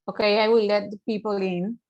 Okay, I will let the people in.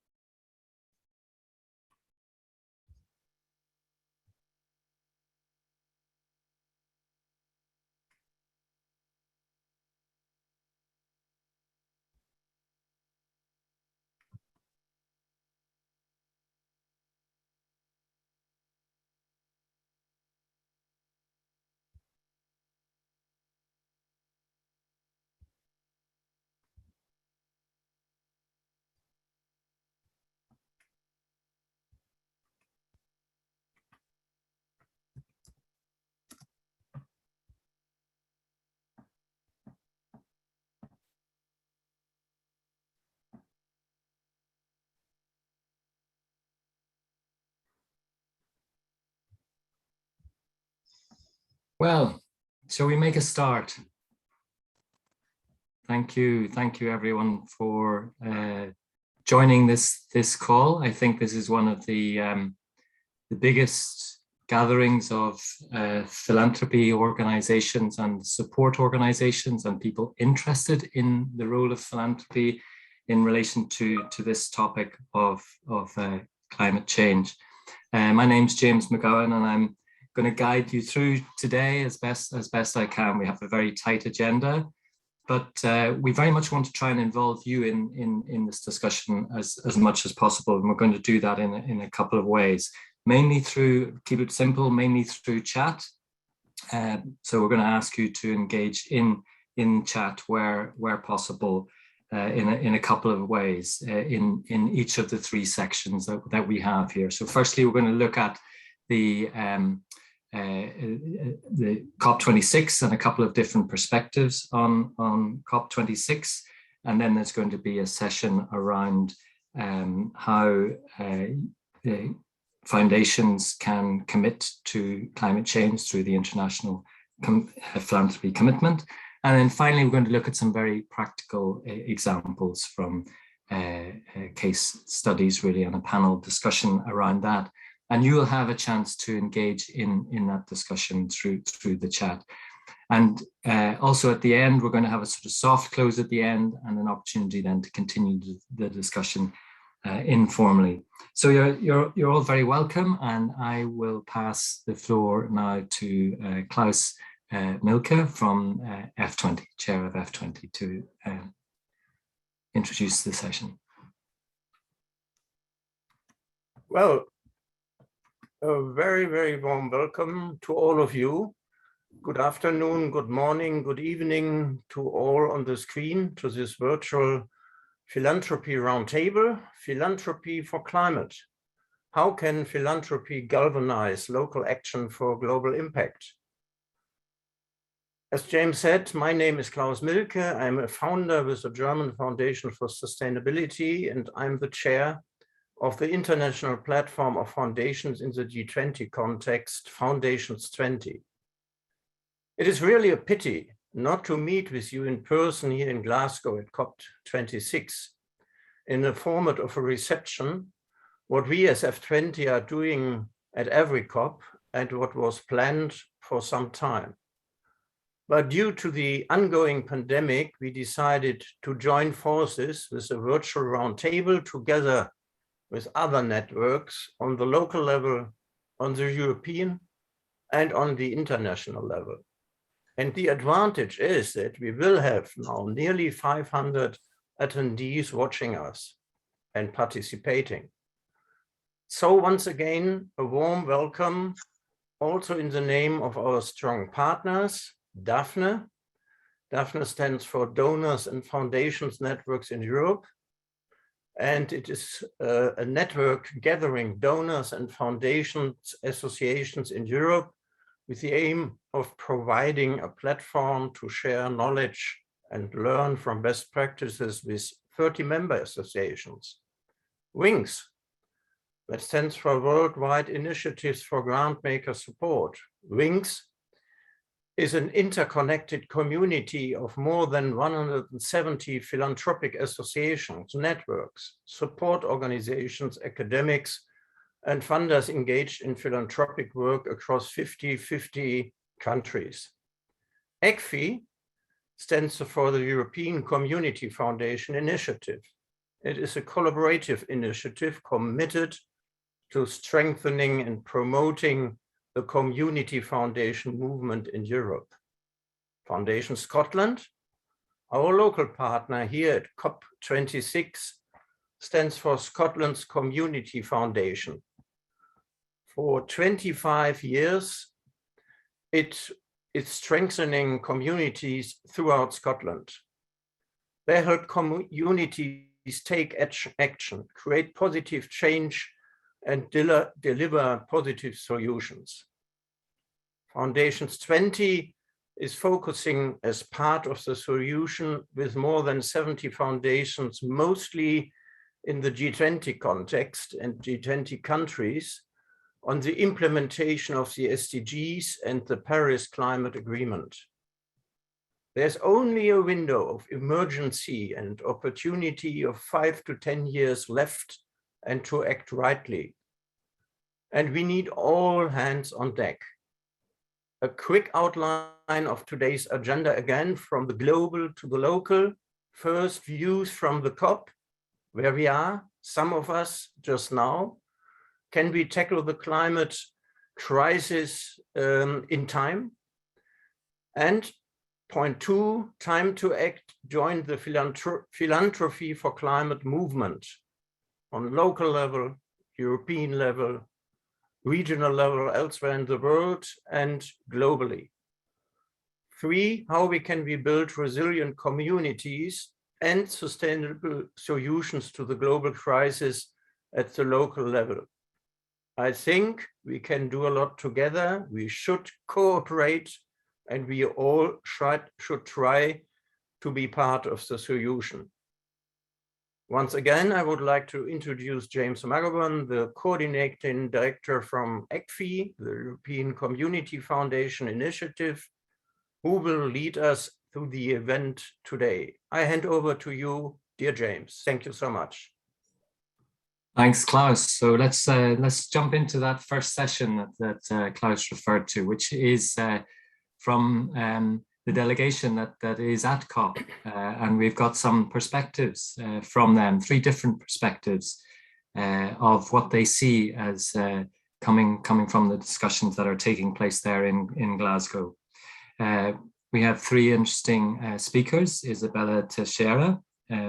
Well, shall we make a start? Thank you everyone for joining this call. I think this is one of the biggest gatherings of philanthropy organizations and support organizations and people interested in the role of philanthropy in relation to this topic of climate change. My name's James McKeon, and I'm going to guide you through today as best I can. We have a very tight agenda, but we very much want to try and involve you in this discussion as much as possible, and we're going to do that in a couple of ways. Mainly through, keep it simple, mainly through chat. So we're going to ask you to engage in chat where possible in a couple of ways in each of the three sections that we have here. So firstly, we're going to look at the COP26 and a couple of different perspectives on COP26. And then there's going to be a session around how foundations can commit to climate change through the International Philanthropy Commitment. And then finally, we're going to look at some very practical examples from case studies, really, and a panel discussion around that. And you will have a chance to engage in that discussion through the chat. And also at the end, we're going to have a sort of soft close at the end and an opportunity then to continue the discussion informally. So you're all very welcome, and I will pass the floor now to Klaus Milke from F20, Chair of F20, to introduce the session. Well, a very, very warm welcome to all of you. Good afternoon, good morning, good evening to all on the screen, to this virtual Philanthropy Roundtable, Philanthropy for Climate. How can philanthropy galvanize local action for global impact? As James said, my name is Klaus Milke. I'm a founder with the German Foundation for Sustainability, and I'm the chair of the international platform of foundations in the G20 context, Foundations 20. It is really a pity not to meet with you in person here in Glasgow at COP26 in the format of a reception, what we as F20 are doing at every COP and what was planned for some time. But due to the ongoing pandemic, we decided to join forces with a virtual roundtable together with other networks on the local level, on the European, and on the international level. And the advantage is that we will have now nearly 500 attendees watching us and participating. So once again, a warm welcome also in the name of our strong partners, DAPHNE. DAPHNE stands for Donors and Foundations Networks in Europe. And it is a network gathering donors and foundations associations in Europe with the aim of providing a platform to share knowledge and learn from best practices with 30 member associations. WINGS, that stands for Worldwide Initiatives for Grantmaker Support. WINGS is an interconnected community of more than 170 philanthropic associations, networks, support organizations, academics, and funders engaged in philanthropic work across 50 countries. ECFI stands for the European Community Foundation Initiative. It is a collaborative initiative committed to strengthening and promoting the community foundation movement in Europe. Foundation Scotland, our local partner here at COP26, stands for Scotland's Community Foundation. For 25 years, it's strengthening communities throughout Scotland. They help communities take action, create positive change, and deliver positive solutions. Foundations 20 is focusing as part of the solution with more than 70 foundations, mostly in the G20 context and G20 countries, on the implementation of the SDGs and the Paris Climate Agreement. There's only a window of emergency and opportunity of 5 to 10 years left and to act rightly. And we need all hands on deck. A quick outline of today's agenda, again, from the global to the local. First, views from the COP, where we are, some of us just now. Can we tackle the climate crisis in time? And point 2, time to act, join the Philanthropy for Climate movement on local level, European level, regional level elsewhere in the world, and globally. 3, how we can build resilient communities and sustainable solutions to the global crisis at the local level. I think we can do a lot together. We should cooperate, and we all should try to be part of the solution. Once again, I would like to introduce James McKeon, the coordinating director from ECFI, the European Community Foundation Initiative, who will lead us through the event today. I hand over to you, dear James. Thank you so much. Thanks, Klaus. So let's jump into that first session that Klaus referred to, which is from the delegation that is at COP, and we've got some perspectives from them, 3 different perspectives of what they see as coming from the discussions that are taking place there in Glasgow. We have 3 interesting speakers: Izabella Teixeira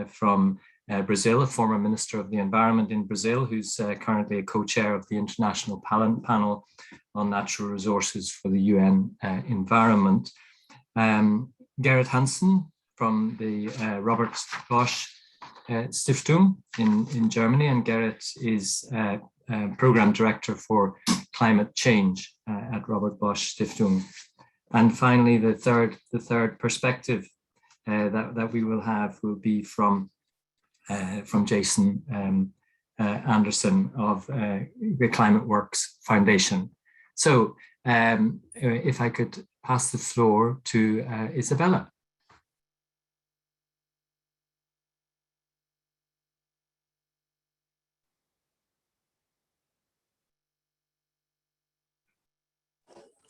from Brazil, a former Minister of the Environment in Brazil, who's currently a co-chair of the International Panel on Natural Resources for the UN Environment. Garrett Hansen from the Robert Bosch Stiftung in Germany, and Garrett is Program Director for Climate Change at Robert Bosch Stiftung. And finally, the third perspective that we will have will be from Jason Anderson of the Climate Works Foundation. So if I could pass the floor to Izabella.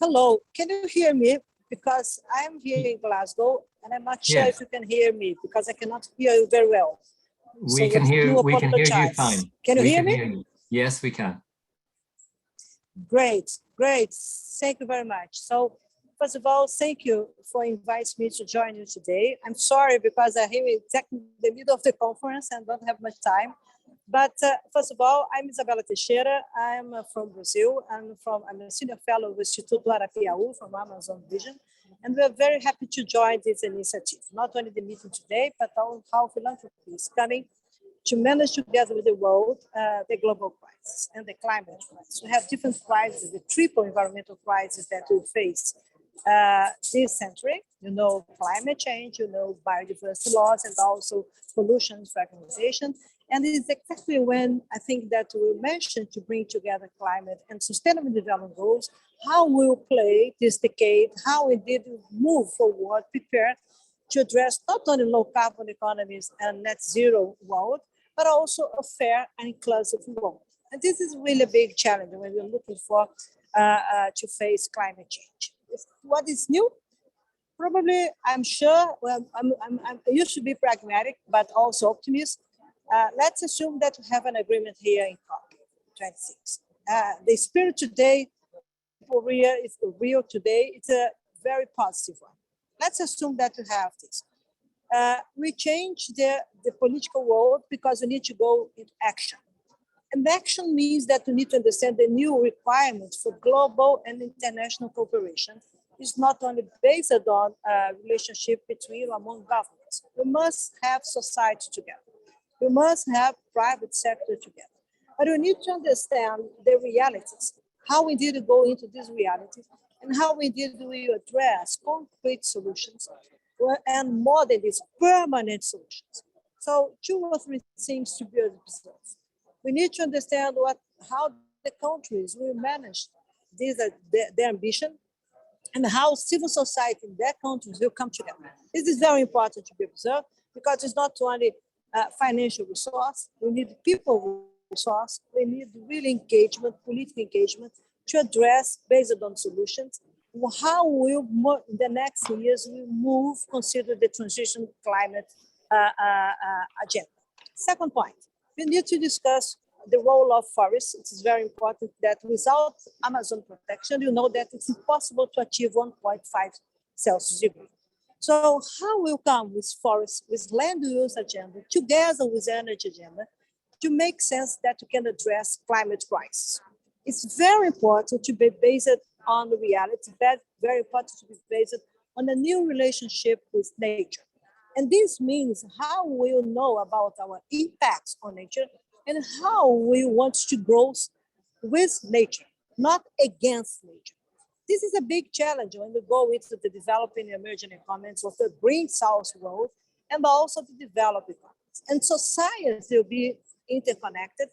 Hello, can you hear me? Because I'm here in Glasgow and I'm not sure if you can hear me because I cannot hear you very well. We can hear you fine. Can you hear me? Yes, we can. Great. Thank you very much. So first of all, thank you for inviting me to join you today. I'm sorry because I'm here exactly in the middle of the conference and don't have much time. But first of all, I'm Isabela Teixeira. I'm from Brazil. I'm a senior fellow with Instituto Arapiaú from Amazon Vision. And we're very happy to join this initiative, not only the meeting today, but how philanthropy is coming to manage together with the world the global crisis and the climate crisis. We have different crises, the triple environmental crisis that we face this century, climate change, biodiversity loss, and also pollution, fragmentation. And it's exactly when I think that we mentioned to bring together climate and sustainable development goals, how we'll play this decade, how we did move forward, prepare to address not only low carbon economies and net zero world, but also a fair and inclusive world. And this is really a big challenge when we're looking for to face climate change. What is new? Probably, I'm sure, I used to be pragmatic, but also optimist. Let's assume that we have an agreement here in COP26. The spirit today, for real today, it's a very positive one. Let's assume that we have this. We change the political world because we need to go into action. And action means that we need to understand the new requirements for global and international cooperation. It's not only based on a relationship between or among governments. We must have society together. We must have private sector together. But we need to understand the realities, how we did go into these realities, and how we did we address concrete solutions, and more than this, permanent solutions. So 2 or 3 things to be observed. We need to understand how the countries will manage their ambition, and how civil society in their countries will come together. This is very important to be observed, because it's not only financial resource, we need people resource, we need real engagement, political engagement, to address based on solutions. How will in the next years we move, consider the transition climate agenda. Second point, we need to discuss the role of forests. It is very important that without Amazon protection, you know that it's impossible to achieve 1.5 Celsius degree. So how will come with forests, with land use agenda, together with energy agenda, to make sense that we can address climate crisis? It's very important to be based on the reality, very important to be based on a new relationship with nature. And this means how we'll know about our impacts on nature and how we want to grow with nature, not against nature. This is a big challenge when we go into the developing emerging economies of the green south world and also the developed economies. And society will be interconnected,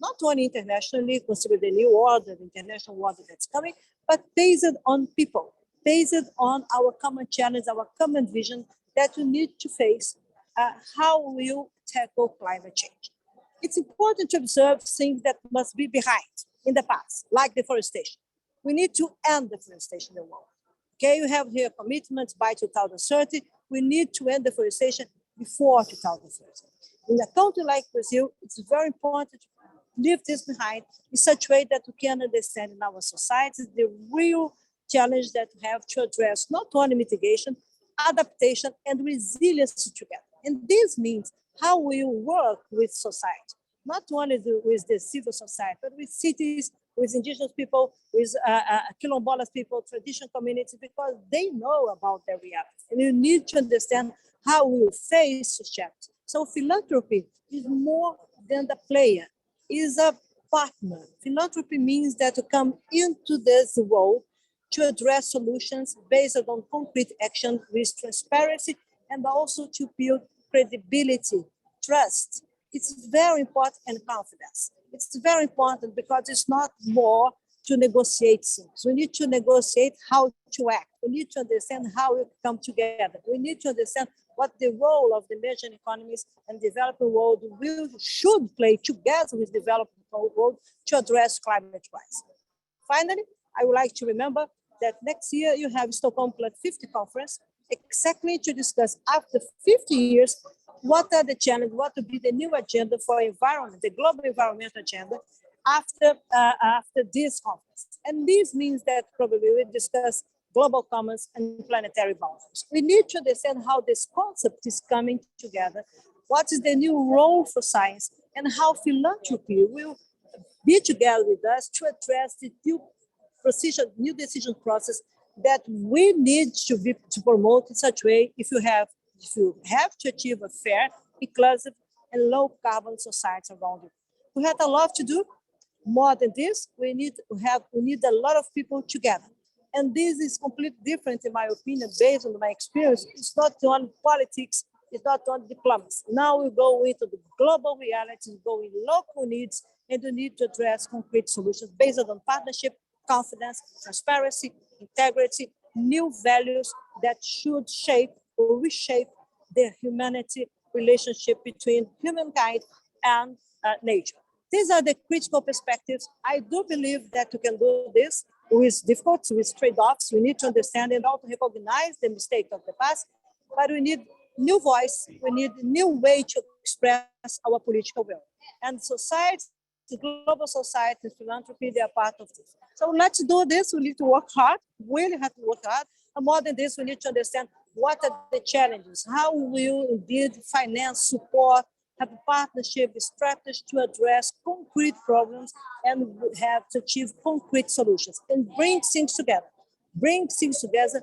not only internationally, consider the new order, the international order that's coming, but based on people, based on our common challenge, our common vision that we need to face, how we'll tackle climate change. It's important to observe things that must be behind in the past, like deforestation. We need to end deforestation in the world. Okay, we have here commitments by 2030. We need to end deforestation before 2030. In a country like Brazil, it's very important to leave this behind in such a way that we can understand in our societies the real challenge that we have to address not only mitigation, adaptation, and resilience together. And this means how we work with society, not only with the civil society, but with cities, with indigenous people, with quilombolas people, traditional communities, because they know about their reality. And you need to understand how we will face the challenge. So philanthropy is more than the player, is a partner. Philanthropy means that to come into this role to address solutions based on concrete action with transparency, and also to build credibility, trust. It's very important, and confidence. It's very important because it's not more to negotiate things. We need to negotiate how to act. We need to understand how we come together. We need to understand what the role of the emerging economies and developing world should play together with developing world to address climate crisis. Finally, I would like to remember that next year you have Stockholm Plus 50 conference, exactly to discuss after 50 years, what are the challenges, what will be the new agenda for environment, the global environmental agenda after this conference. And this means that probably we'll discuss global commons and planetary boundaries. We need to understand how this concept is coming together, what is the new role for science, and how philanthropy will be together with us to address the new decision process that we need to promote in such a way if you have to achieve a fair, inclusive, and low carbon society around you. We have a lot to do. More than this, we need a lot of people together. And this is completely different, in my opinion, based on my experience. It's not on politics, it's not on diplomacy. Now we go into the global realities, go in local needs, and we need to address concrete solutions based on partnership, confidence, transparency, integrity, new values that should shape or reshape the humanity relationship between humankind and nature. These are the critical perspectives. I do believe that we can do this with difficulties, with trade-offs. We need to understand and also recognize the mistakes of the past, but we need new voice, we need a new way to express our political will. And society, the global society, philanthropy, they are part of this. So let's do this. We need to work hard, really have to work hard. And more than this, we need to understand what are the challenges, how will indeed finance, support, have a partnership, a strategy to address concrete problems and have to achieve concrete solutions and bring things together. Bring things together,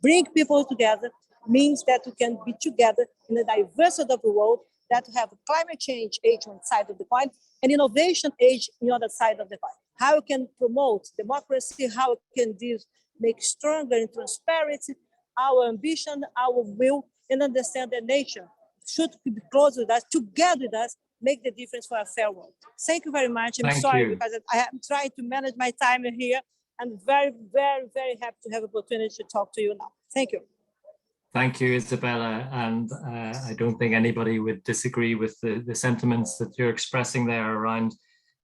bring people together means that we can be together in a diversity of the world, that we have a climate change age on one side of the coin and innovation age on the other side of the coin. How we can promote democracy, how we can make stronger in transparency, our ambition, our will, and understand that nature should be close with us, together with us, make the difference for a fair world. Thank you very much. I'm sorry because I am trying to manage my time here. I'm very, very, very happy to have the opportunity to talk to you now. Thank you. Thank you, Isabella. And I don't think anybody would disagree with the sentiments that you're expressing there around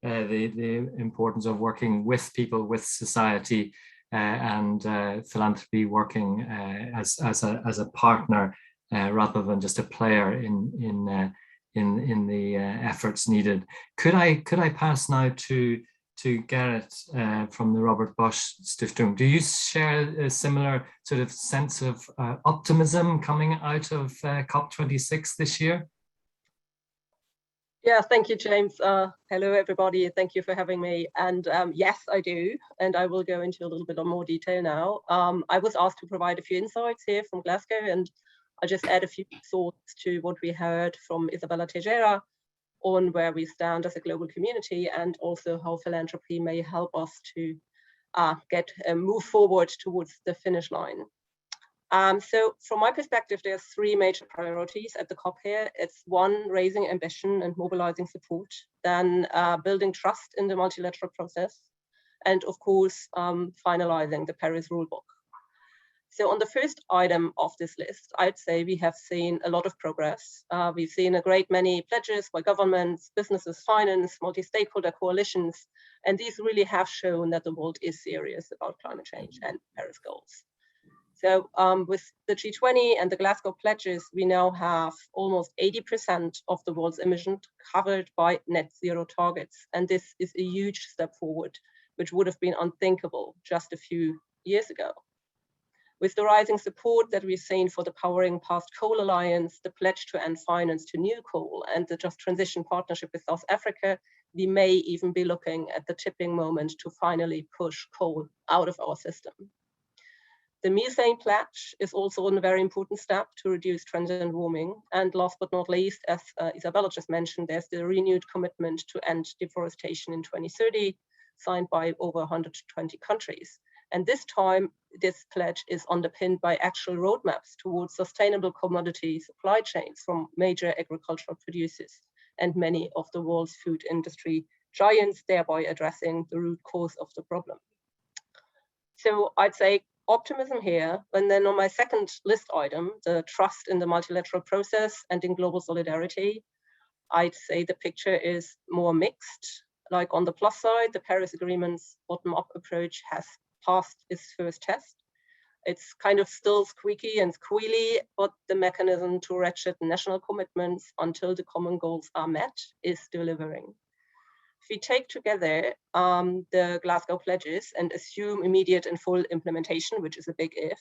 the importance of working with people, with society, and philanthropy working as a partner rather than just a player in the efforts needed. Could I pass now to Garrett from the Robert Bosch Stiftung? Do you share a similar sort of sense of optimism coming out of COP26 this year? Yeah, thank you, James. Hello, everybody. Thank you for having me. And yes, I do. And I will go into a little bit of more detail now. I was asked to provide a few insights here from Glasgow, and I'll just add a few thoughts to what we heard from Izabella Teixeira on where we stand as a global community, and also how philanthropy may help us to move forward towards the finish line. So from my perspective, there's three major priorities at the COP here. It's one, raising ambition and mobilizing support, then building trust in the multilateral process, and of course, finalizing the Paris rulebook. So on the first item of this list, I'd say we have seen a lot of progress. We've seen a great many pledges by governments, businesses, finance, multi-stakeholder coalitions, and these really have shown that the world is serious about climate change and Paris goals. So with the G20 and the Glasgow pledges, we now have almost 80% of the world's emissions covered by net zero targets. And this is a huge step forward, which would have been unthinkable just a few years ago. With the rising support that we've seen for the Powering Past Coal Alliance, the pledge to end finance to new coal, and the Just Transition Partnership with South Africa, we may even be looking at the tipping moment to finally push coal out of our system. The methane pledge is also a very important step to reduce transient warming. And last but not least, as Isabella just mentioned, there's the renewed commitment to end deforestation in 2030, signed by over 120 countries. And this time, this pledge is underpinned by actual roadmaps towards sustainable commodity supply chains from major agricultural producers and many of the world's food industry giants, thereby addressing the root cause of the problem. So I'd say optimism here. And then on my second list item, the trust in the multilateral process and in global solidarity, I'd say the picture is more mixed. Like on the plus side, the Paris Agreement's bottom-up approach has passed its first test. It's kind of still squeaky and squealy, but the mechanism to ratchet national commitments until the common goals are met is delivering. If we take together the Glasgow pledges and assume immediate and full implementation, which is a big if,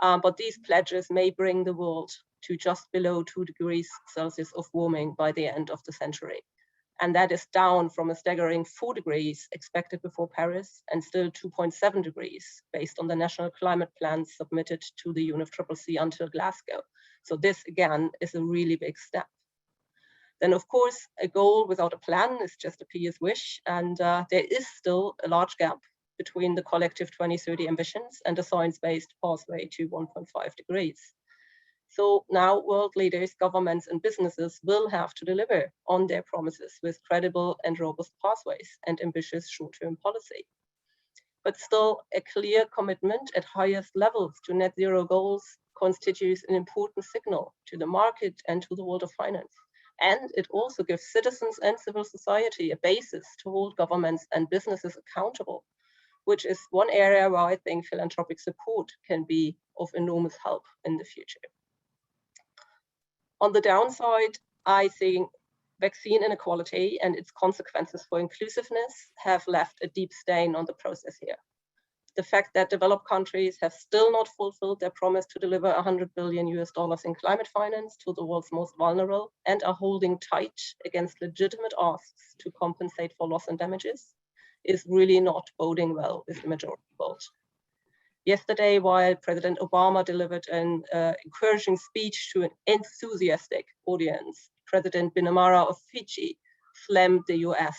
but these pledges may bring the world to just below 2 degrees Celsius of warming by the end of the century. And that is down from a staggering 4 degrees expected before Paris and still 2.7 degrees based on the national climate plans submitted to the UNFCCC until Glasgow. So this again is a really big step. Then of course, a goal without a plan is just a pious wish. And there is still a large gap between the collective 2030 ambitions and a science-based pathway to 1.5 degrees. So now world leaders, governments, and businesses will have to deliver on their promises with credible and robust pathways and ambitious short-term policy. But still, a clear commitment at highest levels to net zero goals constitutes an important signal to the market and to the world of finance. And it also gives citizens and civil society a basis to hold governments and businesses accountable, which is one area where I think philanthropic support can be of enormous help in the future. On the downside, I think vaccine inequality and its consequences for inclusiveness have left a deep stain on the process here. The fact that developed countries have still not fulfilled their promise to deliver $100 billion in climate finance to the world's most vulnerable and are holding tight against legitimate asks to compensate for loss and damages is really not boding well with the majority vote. Yesterday, while President Obama delivered an encouraging speech to an enthusiastic audience, President Binamara of Fiji slammed the US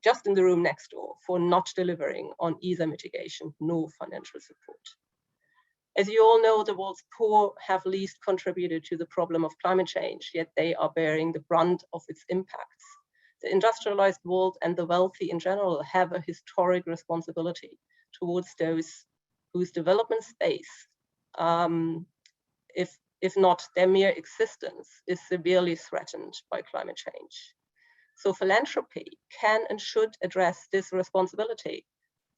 just in the room next door for not delivering on either mitigation, no financial support. As you all know, the world's poor have least contributed to the problem of climate change, yet they are bearing the brunt of its impacts. The industrialized world and the wealthy in general have a historic responsibility towards those whose development space, if not their mere existence, is severely threatened by climate change. So philanthropy can and should address this responsibility,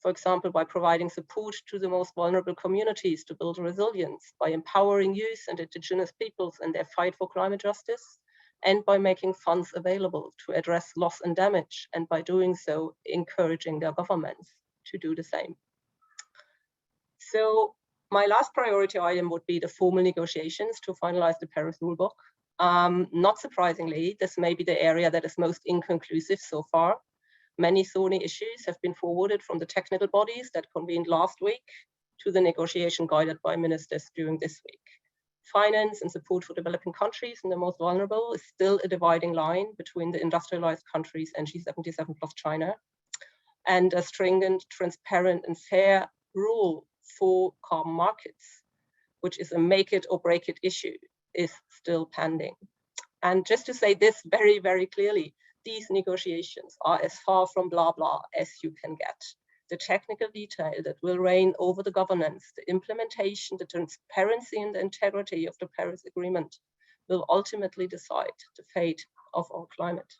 for example, by providing support to the most vulnerable communities to build resilience, by empowering youth and indigenous peoples in their fight for climate justice, and by making funds available to address loss and damage, and by doing so, encouraging their governments to do the same. So my last priority item would be the formal negotiations to finalize the Paris rulebook. Not surprisingly, this may be the area that is most inconclusive so far. Many thorny issues have been forwarded from the technical bodies that convened last week to the negotiation guided by ministers during this week. Finance and support for developing countries and the most vulnerable is still a dividing line between the industrialized countries and G77 plus China. And a stringent, transparent, and fair rule for carbon markets, which is a make it or break it issue, is still pending. And just to say this very, very clearly, these negotiations are as far from blah, blah as you can get. The technical detail that will reign over the governance, the implementation, the transparency and the integrity of the Paris Agreement will ultimately decide the fate of our climate.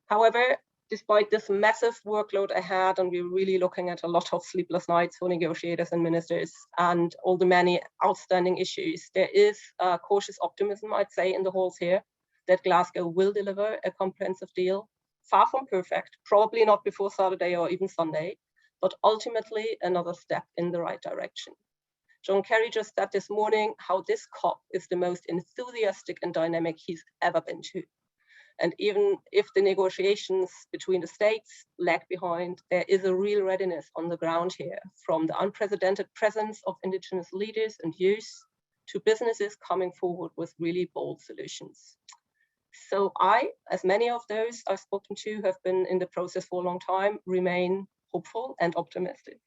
However, despite this massive workload ahead, and we're really looking at a lot of sleepless nights for negotiators and ministers and all the many outstanding issues, there is cautious optimism, I'd say, in the halls here that Glasgow will deliver a comprehensive deal. Far from perfect, probably not before Saturday or even Sunday, but ultimately another step in the right direction. John Kerry just said this morning how this COP is the most enthusiastic and dynamic he's ever been to. And even if the negotiations between the states lag behind, there is a real readiness on the ground here, from the unprecedented presence of indigenous leaders and youth to businesses coming forward with really bold solutions. So I, as many of those I've spoken to have been in the process for a long time, remain hopeful and optimistic.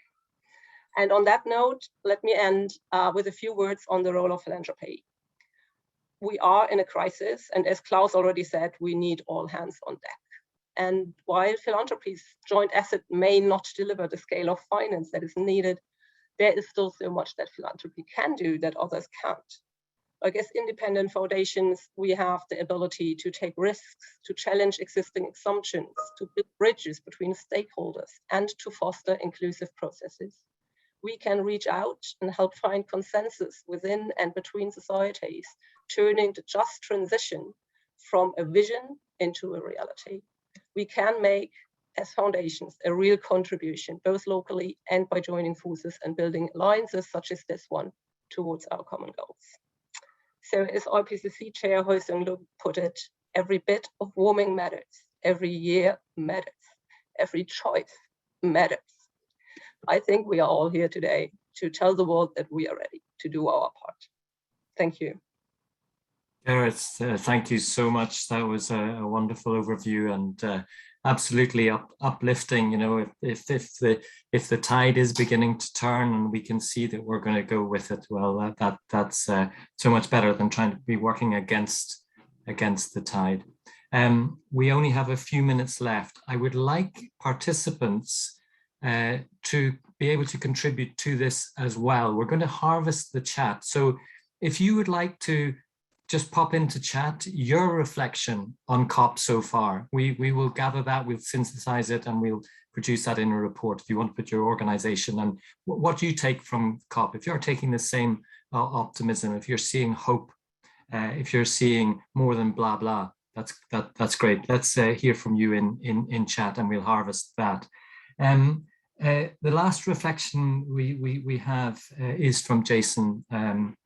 And on that note, let me end with a few words on the role of philanthropy. We are in a crisis, and as Klaus already said, we need all hands on deck. And while philanthropy's joint asset may not deliver the scale of finance that is needed, there is still so much that philanthropy can do that others can't. Like as independent foundations, we have the ability to take risks, to challenge existing assumptions, to build bridges between stakeholders, and to foster inclusive processes. We can reach out and help find consensus within and between societies, turning the just transition from a vision into a reality. We can make, as foundations, a real contribution, both locally and by joining forces and building alliances such as this one towards our common goals. So as IPCC Chair Ho Seung-Look put it, every bit of warming matters, every year matters, every choice matters. I think we are all here today to tell the world that we are ready to do our part. Thank you. Garrett, thank you so much. That was a wonderful overview and absolutely uplifting. You know, if the tide is beginning to turn and we can see that we're going to go with it, well, that's so much better than trying to be working against the tide. We only have a few minutes left. I would like participants to be able to contribute to this as well. We're going to harvest the chat. So if you would like to just pop into chat your reflection on COP so far, we will gather that, we'll synthesize it, and we'll produce that in a report if you want to put your organization and what you take from COP. If you're taking the same optimism, if you're seeing hope If you're seeing more than blah, blah, that's great. Let's hear from you in chat, and we'll harvest that. The last reflection we have is from Jason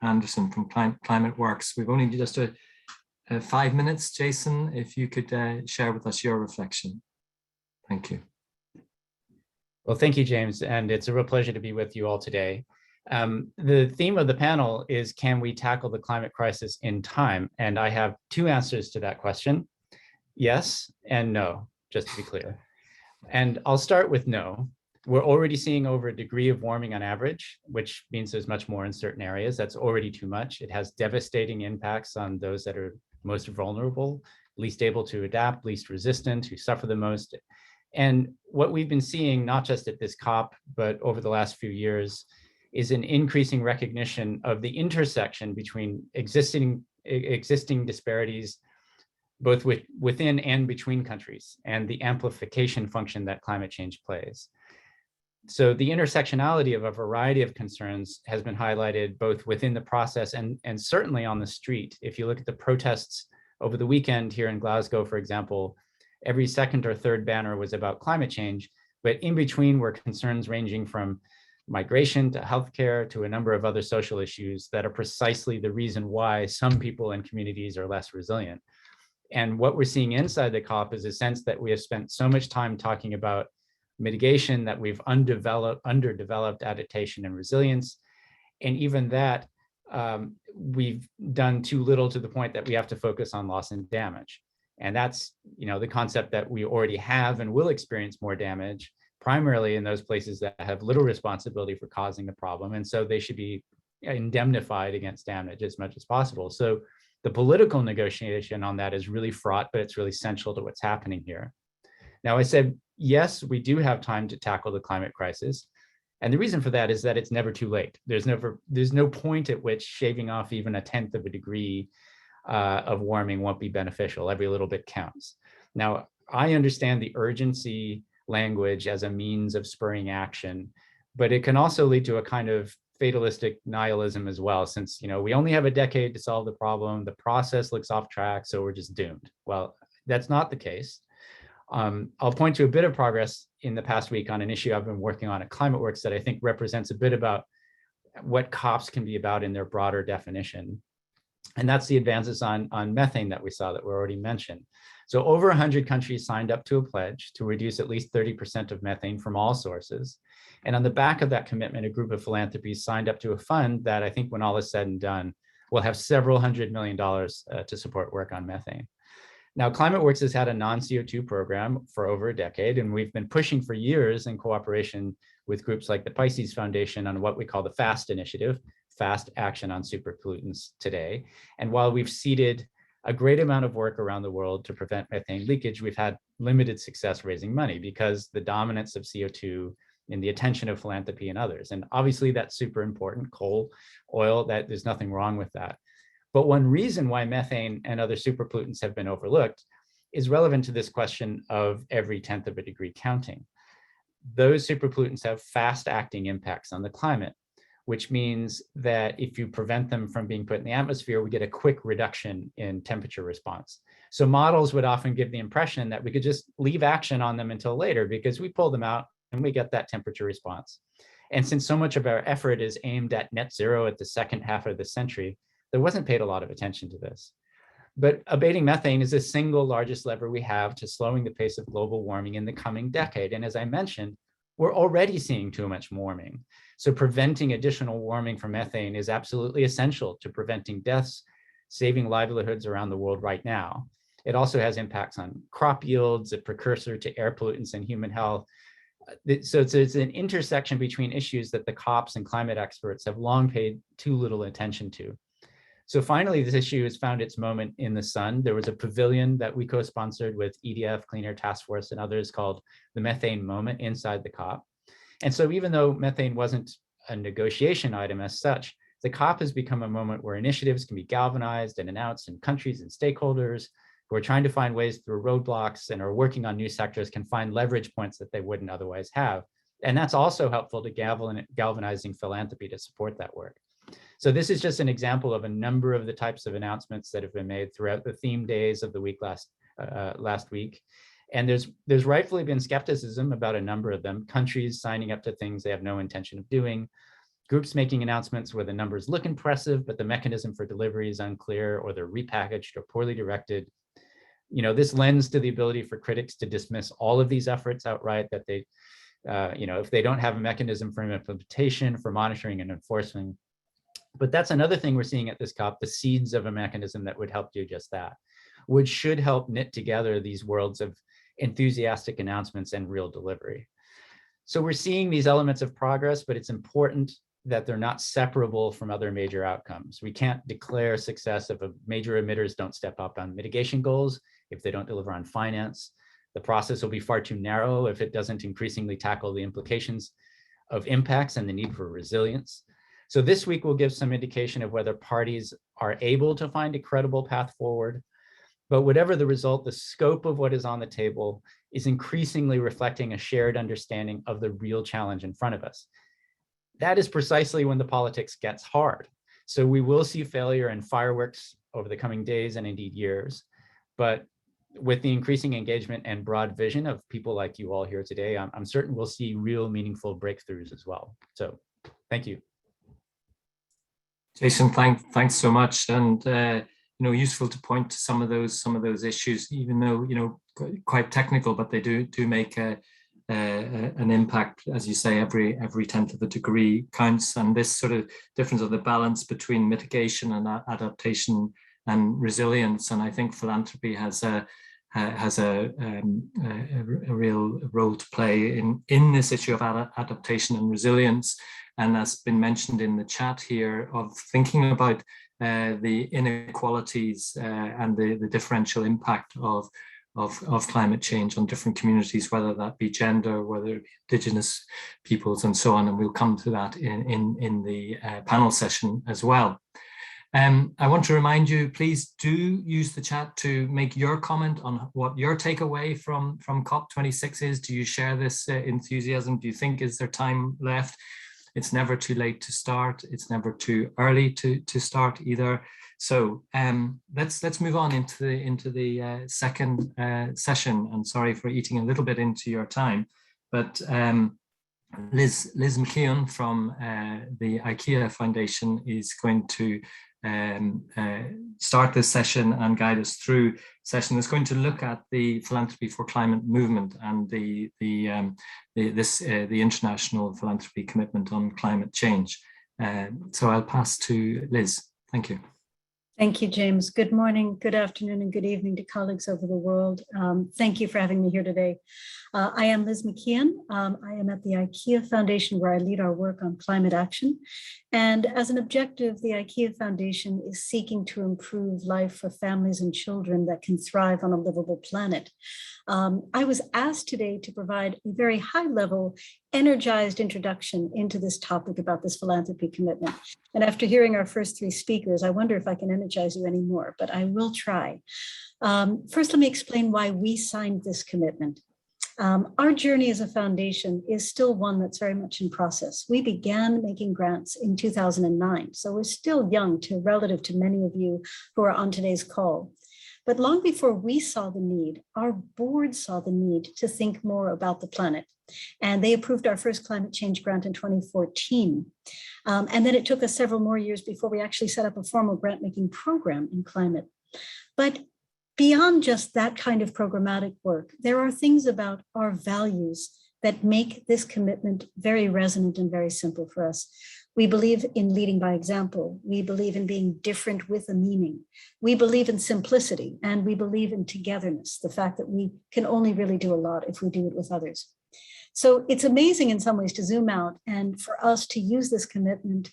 Anderson from Climate Works. We've only just 5 minutes, Jason, if you could share with us your reflection. Thank you. Well, thank you, James, and it's a real pleasure to be with you all today. The theme of the panel is, can we tackle the climate crisis in time? And I have two answers to that question, yes and no, just to be clear. And I'll start with no. We're already seeing over a degree of warming on average, which means there's much more in certain areas. That's already too much. It has devastating impacts on those that are most vulnerable, least able to adapt, least resistant, who suffer the most. And what we've been seeing, not just at this COP, but over the last few years, is an increasing recognition of the intersection between existing disparities, both within and between countries, and the amplification function that climate change plays. So the intersectionality of a variety of concerns has been highlighted both within the process and certainly on the street. If you look at the protests over the weekend here in Glasgow, for example, every second or third banner was about climate change, but in between were concerns ranging from migration to healthcare to a number of other social issues that are precisely the reason why some people and communities are less resilient. And what we're seeing inside the COP is a sense that we have spent so much time talking about mitigation that we've underdeveloped adaptation and resilience. And even that, we've done too little to the point that we have to focus on loss and damage. And that's, the concept that we already have and will experience more damage, primarily in those places that have little responsibility for causing the problem. And so they should be indemnified against damage as much as possible. So the political negotiation on that is really fraught, but it's really central to what's happening here. Now, I said, yes, we do have time to tackle the climate crisis. And the reason for that is that it's never too late. There's no point at which shaving off even 1/10 of a degree of warming won't be beneficial. Every little bit counts. Now, I understand the urgency language as a means of spurring action, but it can also lead to a kind of fatalistic nihilism as well, since we only have a decade to solve the problem, the process looks off track, so we're just doomed. Well, that's not the case. I'll point to a bit of progress in the past week on an issue I've been working on at Climate Works that I think represents a bit about what COPs can be about in their broader definition. And that's the advances on methane that we saw that were already mentioned. So over 100 countries signed up to a pledge to reduce at least 30% of methane from all sources. And on the back of that commitment, a group of philanthropies signed up to a fund that I think when all is said and done, will have several $100 million to support work on methane. Now, Climate Works has had a non-CO2 program for over a decade, and we've been pushing for years in cooperation with groups like the Pisces Foundation on what we call the FAST initiative, Fast Action on Superpollutants Today. And while we've seeded a great amount of work around the world to prevent methane leakage, we've had limited success raising money because the dominance of CO2 in the attention of philanthropy and others. And obviously that's super important, coal, oil, that there's nothing wrong with that. But one reason why methane and other superpollutants have been overlooked is relevant to this question of every 1/10 of a degree counting. Those superpollutants have fast acting impacts on the climate, which means that if you prevent them from being put in the atmosphere, we get a quick reduction in temperature response. So models would often give the impression that we could just leave action on them until later because we pull them out and we get that temperature response. And since so much of our effort is aimed at net zero at the second half of the century, there wasn't paid a lot of attention to this. But abating methane is the single largest lever we have to slowing the pace of global warming in the coming decade. And as I mentioned, we're already seeing too much warming. So preventing additional warming from methane is absolutely essential to preventing deaths, saving livelihoods around the world right now. It also has impacts on crop yields, a precursor to air pollutants and human health. So it's an intersection between issues that the COPs and climate experts have long paid too little attention to. So finally, this issue has found its moment in the sun. There was a pavilion that we co-sponsored with EDF, Clean Air Task Force, and others called the Methane Moment inside the COP. And so even though methane wasn't a negotiation item as such, the COP has become a moment where initiatives can be galvanized and announced, and countries and stakeholders who are trying to find ways through roadblocks and are working on new sectors can find leverage points that they wouldn't otherwise have. And that's also helpful to galvanizing philanthropy to support that work. So this is just an example of a number of the types of announcements that have been made throughout the theme days of the week last week. And there's rightfully been skepticism about a number of them, countries signing up to things they have no intention of doing, groups making announcements where the numbers look impressive, but the mechanism for delivery is unclear, or they're repackaged or poorly directed. You know, this lends to the ability for critics to dismiss all of these efforts outright, that they, if they don't have a mechanism for implementation, for monitoring and enforcement. But that's another thing we're seeing at this COP, the seeds of a mechanism that would help do just that, which should help knit together these worlds of enthusiastic announcements and real delivery. So we're seeing these elements of progress, but it's important that they're not separable from other major outcomes. We can't declare success if major emitters don't step up on mitigation goals, if they don't deliver on finance. The process will be far too narrow if it doesn't increasingly tackle the implications of impacts and the need for resilience. So this week will give some indication of whether parties are able to find a credible path forward. But whatever the result, the scope of what is on the table is increasingly reflecting a shared understanding of the real challenge in front of us. That is precisely when the politics gets hard. So we will see failure and fireworks over the coming days and indeed years. But with the increasing engagement and broad vision of people like you all here today, I'm certain we'll see real meaningful breakthroughs as well. So thank you. Jason, thanks so much. And useful to point to some of those issues, even though quite technical, but they do make an impact. As you say, every tenth of a degree counts, and this sort of difference of the balance between mitigation and adaptation and resilience. And I think philanthropy has a real role to play in this issue of adaptation and resilience. And as been mentioned in the chat here, of thinking about the inequalities and the differential impact of climate change on different communities, whether that be gender, whether it be Indigenous peoples, and so on. And we'll come to that in the panel session as well. I want to remind you, please do use the chat to make your comment on what your takeaway from COP26 is. Do you share this enthusiasm? Do you think, is there time left? It's never too late to start. It's never too early to start either. So let's move on into the second session. And sorry for eating a little bit into your time, but Liz McKeon from the IKEA Foundation is going to start this session and guide us through a session that's going to look at the Philanthropy for Climate movement and the International Philanthropy Commitment on climate change. So I'll pass to Liz. Thank you. Thank you, James. Good morning, good afternoon, and good evening to colleagues over the world. Thank you for having me here today. I am Liz McKeon. I am at the IKEA Foundation, where I lead our work on climate action. And as an objective, the IKEA Foundation is seeking to improve life for families and children that can thrive on a livable planet. I was asked today to provide a very high-level, energized introduction into this topic about this philanthropy commitment. And after hearing our first three speakers, I wonder if I can energize you anymore, but I will try. First, let me explain why we signed this commitment. Our journey as a foundation is still one that's very much in process. We began making grants in 2009, so we're still young relative to many of you who are on today's call. But long before we saw the need, our board saw the need to think more about the planet. And they approved our first climate change grant in 2014. And then it took us several more years before we actually set up a formal grant-making program in climate. But beyond just that kind of programmatic work, there are things about our values that make this commitment very resonant and very simple for us. We believe in leading by example. We believe in being different with a meaning. We believe in simplicity, and we believe in togetherness, the fact that we can only really do a lot if we do it with others. So it's amazing in some ways to zoom out and for us to use this commitment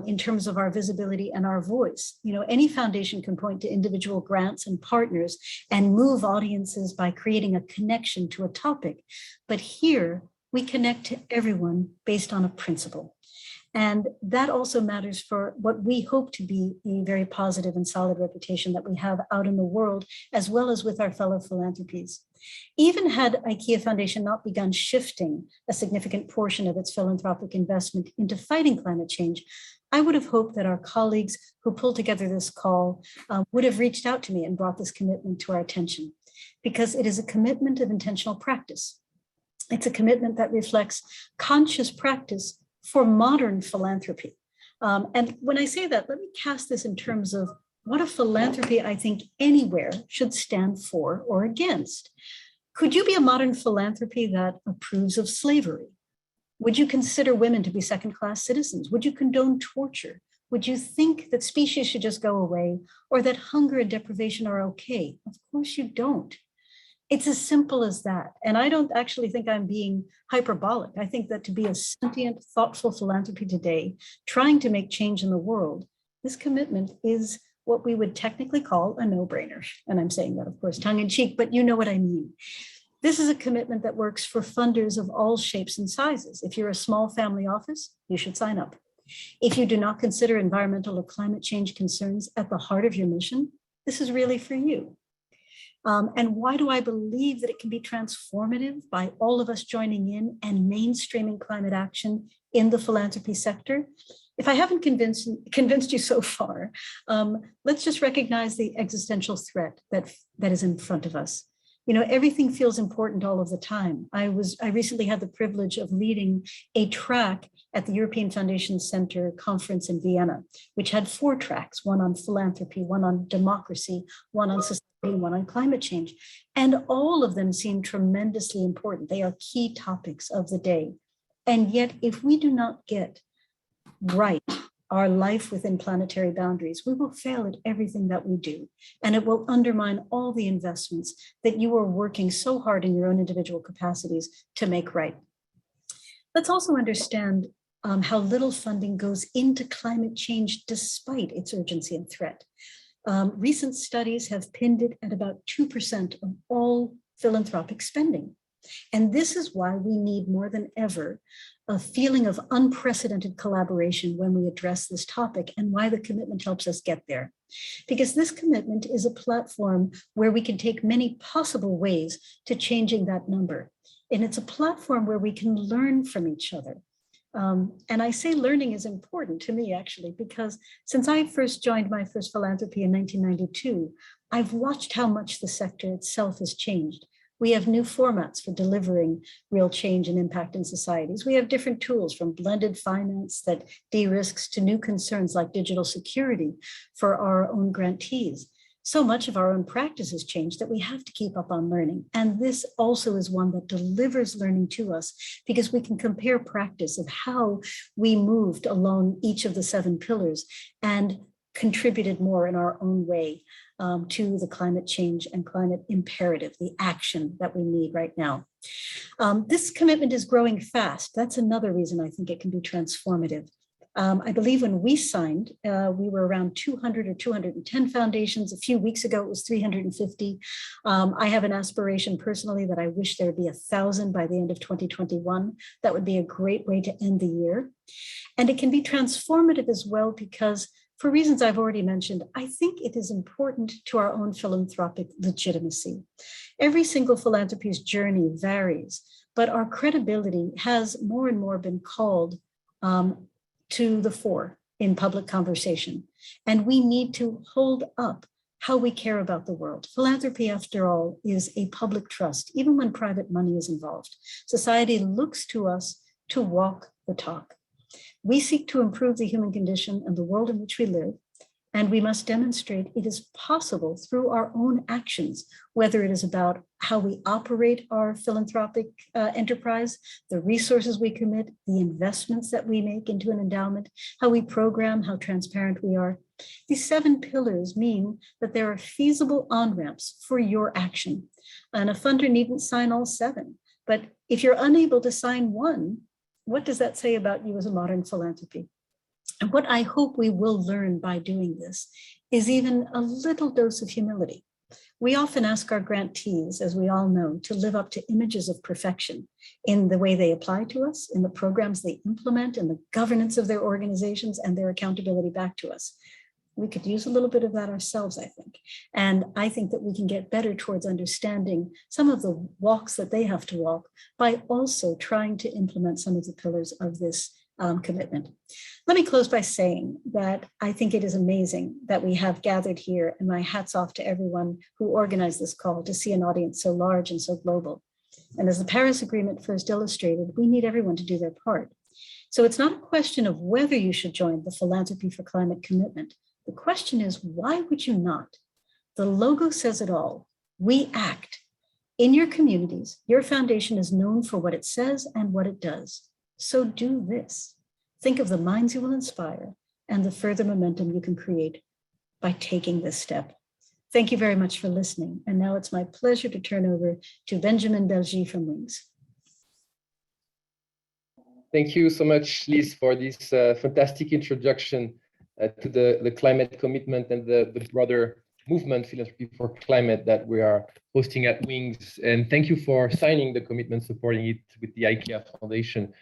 in terms of our visibility and our voice. You know, any foundation can point to individual grants and partners and move audiences by creating a connection to a topic. But here we connect to everyone based on a principle. And that also matters for what we hope to be a very positive and solid reputation that we have out in the world, as well as with our fellow philanthropies. Even had IKEA Foundation not begun shifting a significant portion of its philanthropic investment into fighting climate change, I would have hoped that our colleagues who pulled together this call would have reached out to me and brought this commitment to our attention, because it is a commitment of intentional practice. It's a commitment that reflects conscious practice for modern philanthropy. And when I say that, let me cast this in terms of what a philanthropy I think anywhere should stand for or against. Could you be a modern philanthropy that approves of slavery? Would you consider women to be second-class citizens? Would you condone torture? Would you think that species should just go away, or that hunger and deprivation are okay? Of course you don't. It's as simple as that. And I don't actually think I'm being hyperbolic. I think that to be a sentient, thoughtful philanthropy today, trying to make change in the world, this commitment is what we would technically call a no-brainer. And I'm saying that, of course, tongue in cheek, but you know what I mean. This is a commitment that works for funders of all shapes and sizes. If you're a small family office, you should sign up. If you do not consider environmental or climate change concerns at the heart of your mission, this is really for you. And why do I believe that it can be transformative by all of us joining in and mainstreaming climate action in the philanthropy sector? If I haven't convinced you so far, let's just recognize the existential threat that is in front of us. You know, everything feels important all of the time. I recently had the privilege of leading a track at the European Foundation Center conference in Vienna, which had 4 tracks, one on philanthropy, one on democracy, one on society, and one on climate change. And all of them seem tremendously important. They are key topics of the day. And yet, if we do not get right our life within planetary boundaries, we will fail at everything that we do. And it will undermine all the investments that you are working so hard in your own individual capacities to make right. Let's also understand how little funding goes into climate change despite its urgency and threat. Recent studies have pinned it at about 2% of all philanthropic spending. And this is why we need more than ever a feeling of unprecedented collaboration when we address this topic, and why the commitment helps us get there. Because this commitment is a platform where we can take many possible ways to changing that number. And it's a platform where we can learn from each other. And I say learning is important to me, actually, because since I first joined my first philanthropy in 1992, I've watched how much the sector itself has changed. We have new formats for delivering real change and impact in societies. We have different tools, from blended finance that de-risks to new concerns like digital security for our own grantees. So much of our own practice has changed that we have to keep up on learning. And this also is one that delivers learning to us, because we can compare practice of how we moved along each of the 7 pillars and contributed more in our own way to the climate change and climate imperative, the action that we need right now. This commitment is growing fast. That's another reason I think it can be transformative. I believe when we signed, we were around 200 or 210 foundations. A few weeks ago, it was 350. I have an aspiration personally that I wish there would be 1,000 by the end of 2021. That would be a great way to end the year. And it can be transformative as well, because for reasons I've already mentioned, I think it is important to our own philanthropic legitimacy. Every single philanthropy's journey varies, but our credibility has more and more been called to the fore in public conversation. And we need to hold up how we care about the world. Philanthropy, after all, is a public trust, even when private money is involved. Society looks to us to walk the talk. We seek to improve the human condition and the world in which we live, and we must demonstrate it is possible through our own actions, whether it is about how we operate our philanthropic enterprise, the resources we commit, the investments that we make into an endowment, how we program, how transparent we are. These 7 pillars mean that there are feasible on-ramps for your action. And a funder needn't sign all 7, but if you're unable to sign one, what does that say about you as a modern philanthropy? And what I hope we will learn by doing this is even a little dose of humility. We often ask our grantees, as we all know, to live up to images of perfection in the way they apply to us, in the programs they implement, in the governance of their organizations, and their accountability back to us. We could use a little bit of that ourselves, I think. And I think that we can get better towards understanding some of the walks that they have to walk by also trying to implement some of the pillars of this commitment. Let me close by saying that I think it is amazing that we have gathered here, and my hat's off to everyone who organized this call to see an audience so large and so global. And as the Paris Agreement first illustrated, we need everyone to do their part. So it's not a question of whether you should join the Philanthropy for Climate commitment. The question is, why would you not? The logo says it all. We act. In your communities, your foundation is known for what it says and what it does. So do this. Think of the minds you will inspire and the further momentum you can create by taking this step. Thank you very much for listening. And now it's my pleasure to turn over to Benjamin Belgi from Wings. Thank you so much, Liz, for this fantastic introduction to the climate commitment and the broader movement, Philanthropy for Climate, that we are hosting at Wings. And thank you for signing the commitment, supporting it with the IKEA Foundation.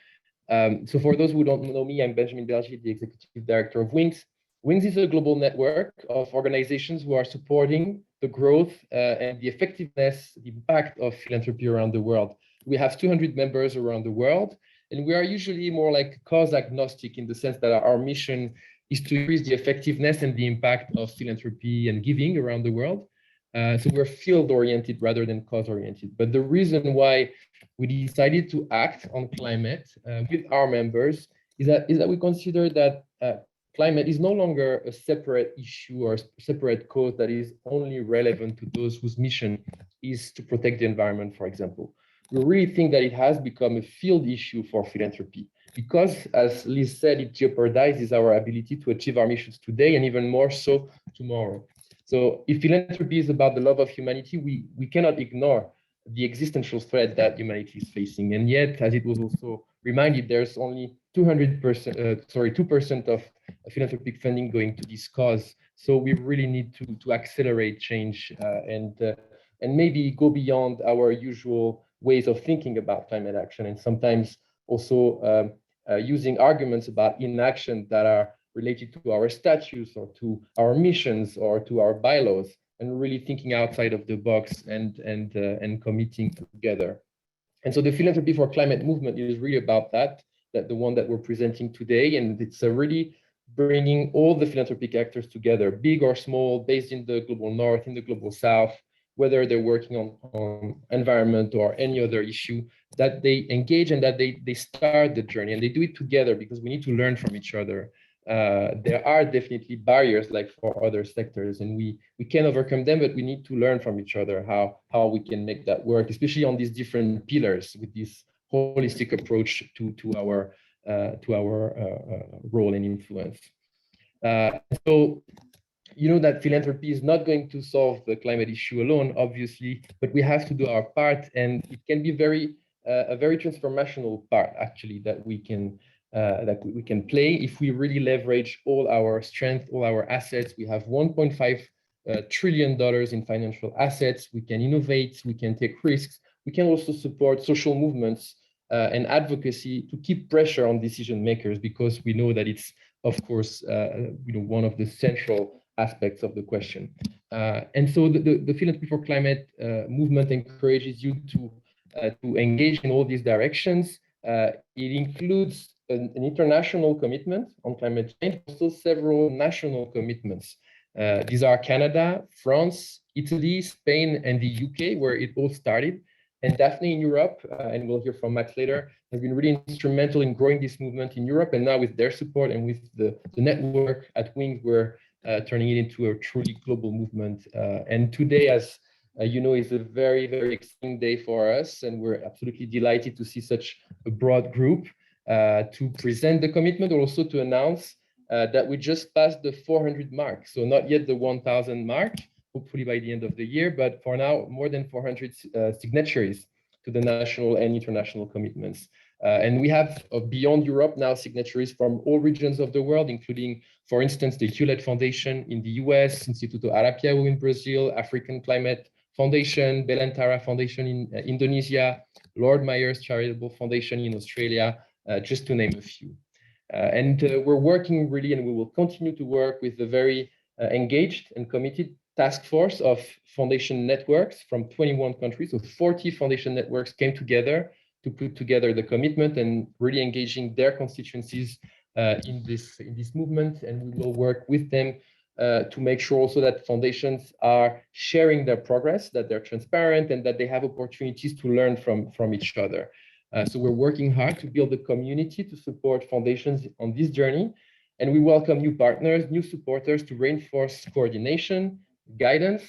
So for those who don't know me, I'm Benjamin Belgi, the Executive Director of Wings. Wings is a global network of organizations who are supporting the growth and the effectiveness, the impact of philanthropy around the world. We have 200 members around the world, and we are usually more like cause agnostic in the sense that our mission is to increase the effectiveness and the impact of philanthropy and giving around the world. So we're field-oriented rather than cause-oriented. But the reason why we decided to act on climate with our members is that we consider that climate is no longer a separate issue or separate cause that is only relevant to those whose mission is to protect the environment, for example. We really think that it has become a field issue for philanthropy because, as Liz said, it jeopardizes our ability to achieve our missions today and even more so tomorrow. So if philanthropy is about the love of humanity, we cannot ignore the existential threat that humanity is facing. And yet, as it was also reminded, there's only 2% of philanthropic funding going to this cause. So we really need to accelerate change and maybe go beyond our usual ways of thinking about climate action, and sometimes also using arguments about inaction that are related to our statutes or to our missions or to our bylaws, and really thinking outside of the box and committing together. And so the Philanthropy for Climate movement is really about that the one that we're presenting today, and it's really bringing all the philanthropic actors together, big or small, based in the global north, in the global south, whether they're working on environment or any other issue, that they engage and that they start the journey, and they do it together because we need to learn from each other. There are definitely barriers like for other sectors, and we can overcome them, but we need to learn from each other how we can make that work, especially on these different pillars with this holistic approach to our role and influence. So you know that philanthropy is not going to solve the climate issue alone, obviously, but we have to do our part, and it can be a very transformational part actually that we can play if we really leverage all our strength, all our assets. We have $1.5 trillion in financial assets. We can innovate, we can take risks. We can also support social movements and advocacy to keep pressure on decision makers, because we know that it's, of course, one of the central aspects of the question. And so the Philanthropy for Climate movement encourages you to engage in all these directions. It includes an international commitment on climate change, also several national commitments. These are Canada, France, Italy, Spain, and the UK, where it all started. And Daphne in Europe, and we'll hear from Max later, has been really instrumental in growing this movement in Europe. And now with their support and with the network at Wings, we're turning it into a truly global movement. And today, as you know, is a very, very exciting day for us. And we're absolutely delighted to see such a broad group to present the commitment, or also to announce that we just passed the 400 mark. So not yet the 1,000 mark, hopefully by the end of the year, but for now, more than 400 signatories to the national and international commitments. And we have, beyond Europe, now signatories from all regions of the world, including, for instance, the Hewlett Foundation in the US, Instituto Arapiao in Brazil, African Climate Foundation, Belantara Foundation in Indonesia, Lord Myers Charitable Foundation in Australia, just to name a few. And we're working really, and we will continue to work with a very engaged and committed task force of foundation networks from 21 countries. So 40 foundation networks came together to put together the commitment and really engaging their constituencies in this movement. And we will work with them to make sure also that foundations are sharing their progress, that they're transparent, and that they have opportunities to learn from each other. So we're working hard to build a community to support foundations on this journey. And we welcome new partners, new supporters to reinforce coordination, guidance,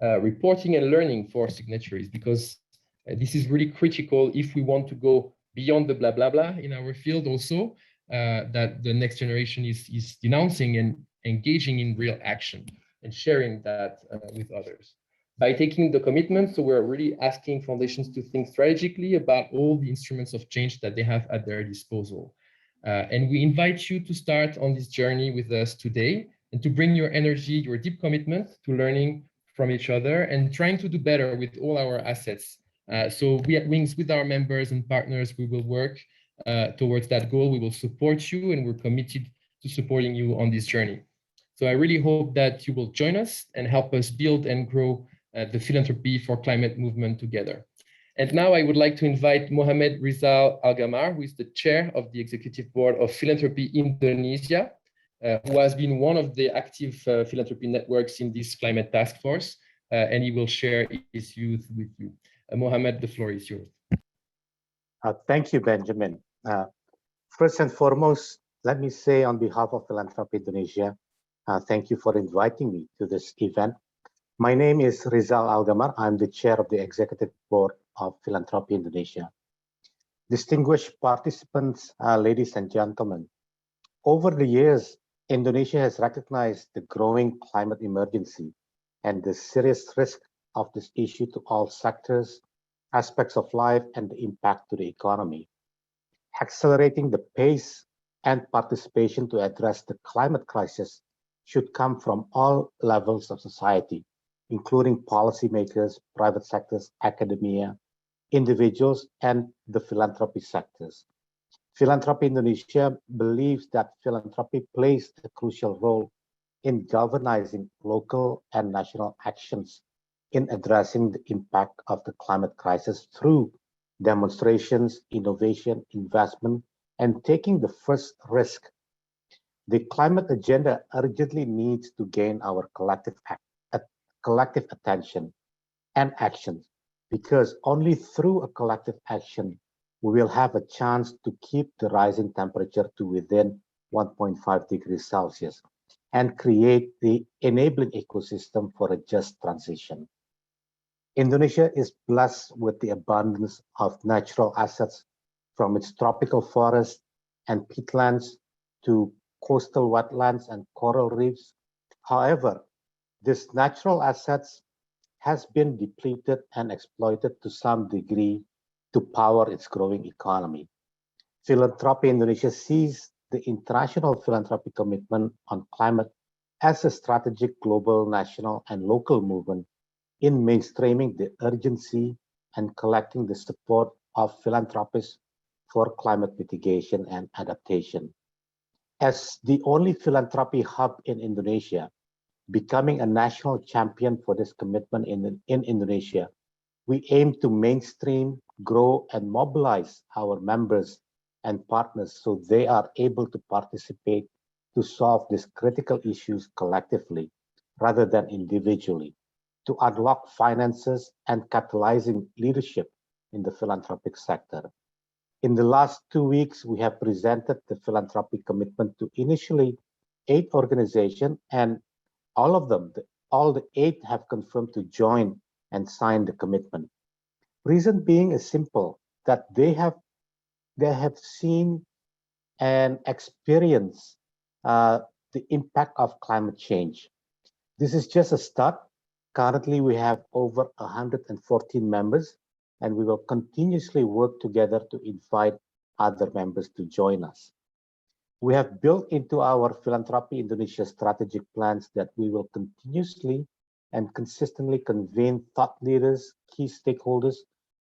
reporting and learning for signatories, because this is really critical if we want to go beyond the blah, blah, blah in our field also, that the next generation is denouncing and engaging in real action and sharing that with others. By taking the commitment, so we're really asking foundations to think strategically about all the instruments of change that they have at their disposal. And we invite you to start on this journey with us today and to bring your energy, your deep commitment to learning from each other and trying to do better with all our assets. So we at Wings, with our members and partners, we will work towards that goal. We will support you, and we're committed to supporting you on this journey. So I really hope that you will join us and help us build and grow the philanthropy for climate movement together. And now I would like to invite Mohamed Rizal Ardamar, who is the chair of the executive board of Philanthropy Indonesia, who has been one of the active philanthropy networks in this climate task force, and he will share his views with you. Mohamed, the floor is yours. Thank you, Benjamin. First and foremost, let me say on behalf of Philanthropy Indonesia, thank you for inviting me to this event. My name is Rizal Ardamar. I'm the chair of the executive board of Philanthropy Indonesia. Distinguished participants, ladies and gentlemen, over the years, Indonesia has recognized the growing climate emergency and the serious risk of this issue to all sectors, aspects of life, and the impact to the economy. Accelerating the pace and participation to address the climate crisis should come from all levels of society, including policymakers, private sectors, academia, individuals, and the philanthropy sectors. Philanthropy Indonesia believes that philanthropy plays a crucial role in galvanizing local and national actions in addressing the impact of the climate crisis through demonstrations, innovation, investment, and taking the first risk. The climate agenda urgently needs to gain our collective attention and action, because only through a collective action we will have a chance to keep the rising temperature to within 1.5 degrees Celsius and create the enabling ecosystem for a just transition. Indonesia is blessed with the abundance of natural assets, from its tropical forests and peatlands to coastal wetlands and coral reefs. However, these natural assets has been depleted and exploited to some degree to power its growing economy. Philanthropy Indonesia sees the International Philanthropy Commitment on Climate as a strategic global, national, and local movement in mainstreaming the urgency and collecting the support of philanthropists for climate mitigation and adaptation. As the only philanthropy hub in Indonesia, becoming a national champion for this commitment in Indonesia, we aim to mainstream, grow, and mobilize our members and partners so they are able to participate to solve these critical issues collectively rather than individually, to unlock finances and catalyzing leadership in the philanthropic sector. In the last 2 weeks, we have presented the philanthropy commitment to initially 8 organizations, and all the 8 have confirmed to join and sign the commitment. Reason being is simple, that they have seen and experienced the impact of climate change. This is just a start. Currently, we have over 114 members, and we will continuously work together to invite other members to join us. We have built into our Philanthropy Indonesia strategic plans that we will continuously and consistently convene thought leaders, key stakeholders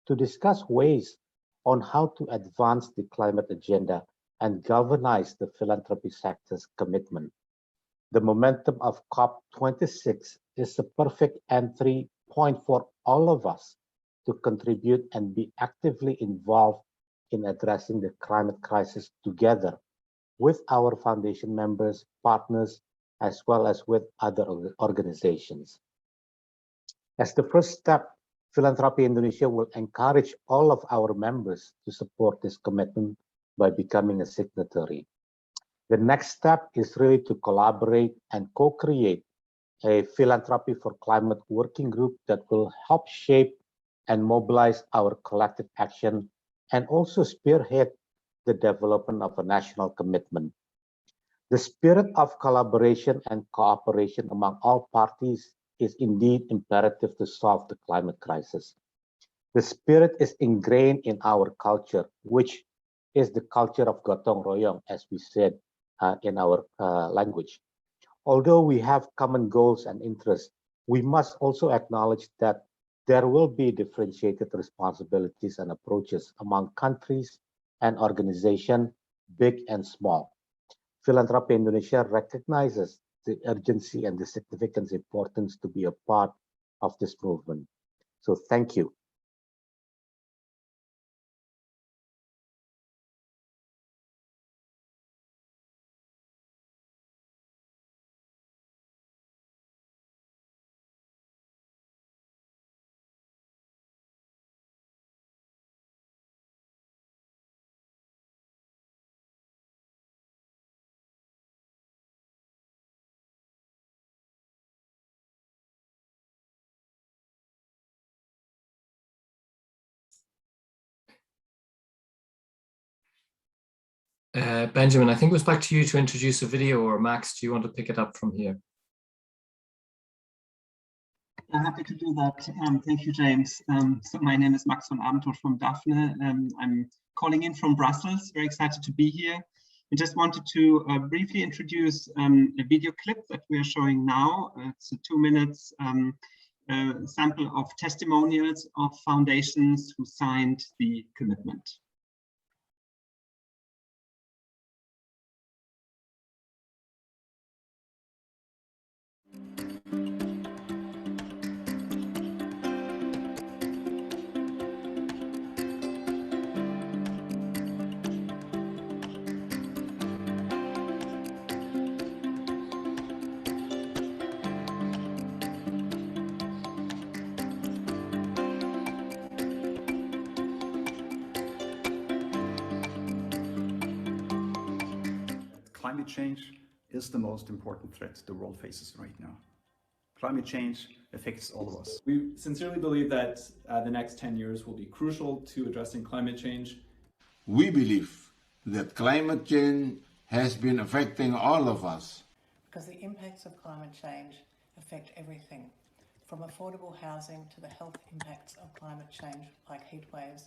to discuss ways on how to advance the climate agenda and galvanize the philanthropy sector's commitment. The momentum of COP26 is a perfect entry point for all of us to contribute and be actively involved in addressing the climate crisis together with our foundation members, partners, as well as with other organizations. As the first step, Philanthropy Indonesia will encourage all of our members to support this commitment by becoming a signatory. The next step is really to collaborate and co-create a Philanthropy for Climate working group that will help shape and mobilize our collective action and also spearhead the development of a national commitment. The spirit of collaboration and cooperation among all parties is indeed imperative to solve the climate crisis. The spirit is ingrained in our culture, which is the culture of gotong royong, as we said in our language. Although we have common goals and interests, we must also acknowledge that there will be differentiated responsibilities and approaches among countries and organizations, big and small. Philanthropy Indonesia recognizes the urgency and the significant importance to be a part of this movement. So thank you. Benjamin, I think it was back to you to introduce a video, or Max, do you want to pick it up from here? I'm happy to do that. Thank you, James. So my name is Max von Abendroth from Daphne. I'm calling in from Brussels, very excited to be here. I just wanted to briefly introduce a video clip that we are showing now. It's a 2 minutes sample of testimonials of foundations who signed the commitment. Climate change is the most important threat the world faces right now. Climate change affects all of us. We sincerely believe that the next 10 years will be crucial to addressing climate change. We believe that climate change has been affecting all of us. Because the impacts of climate change affect everything, from affordable housing to the health impacts of climate change like heat waves,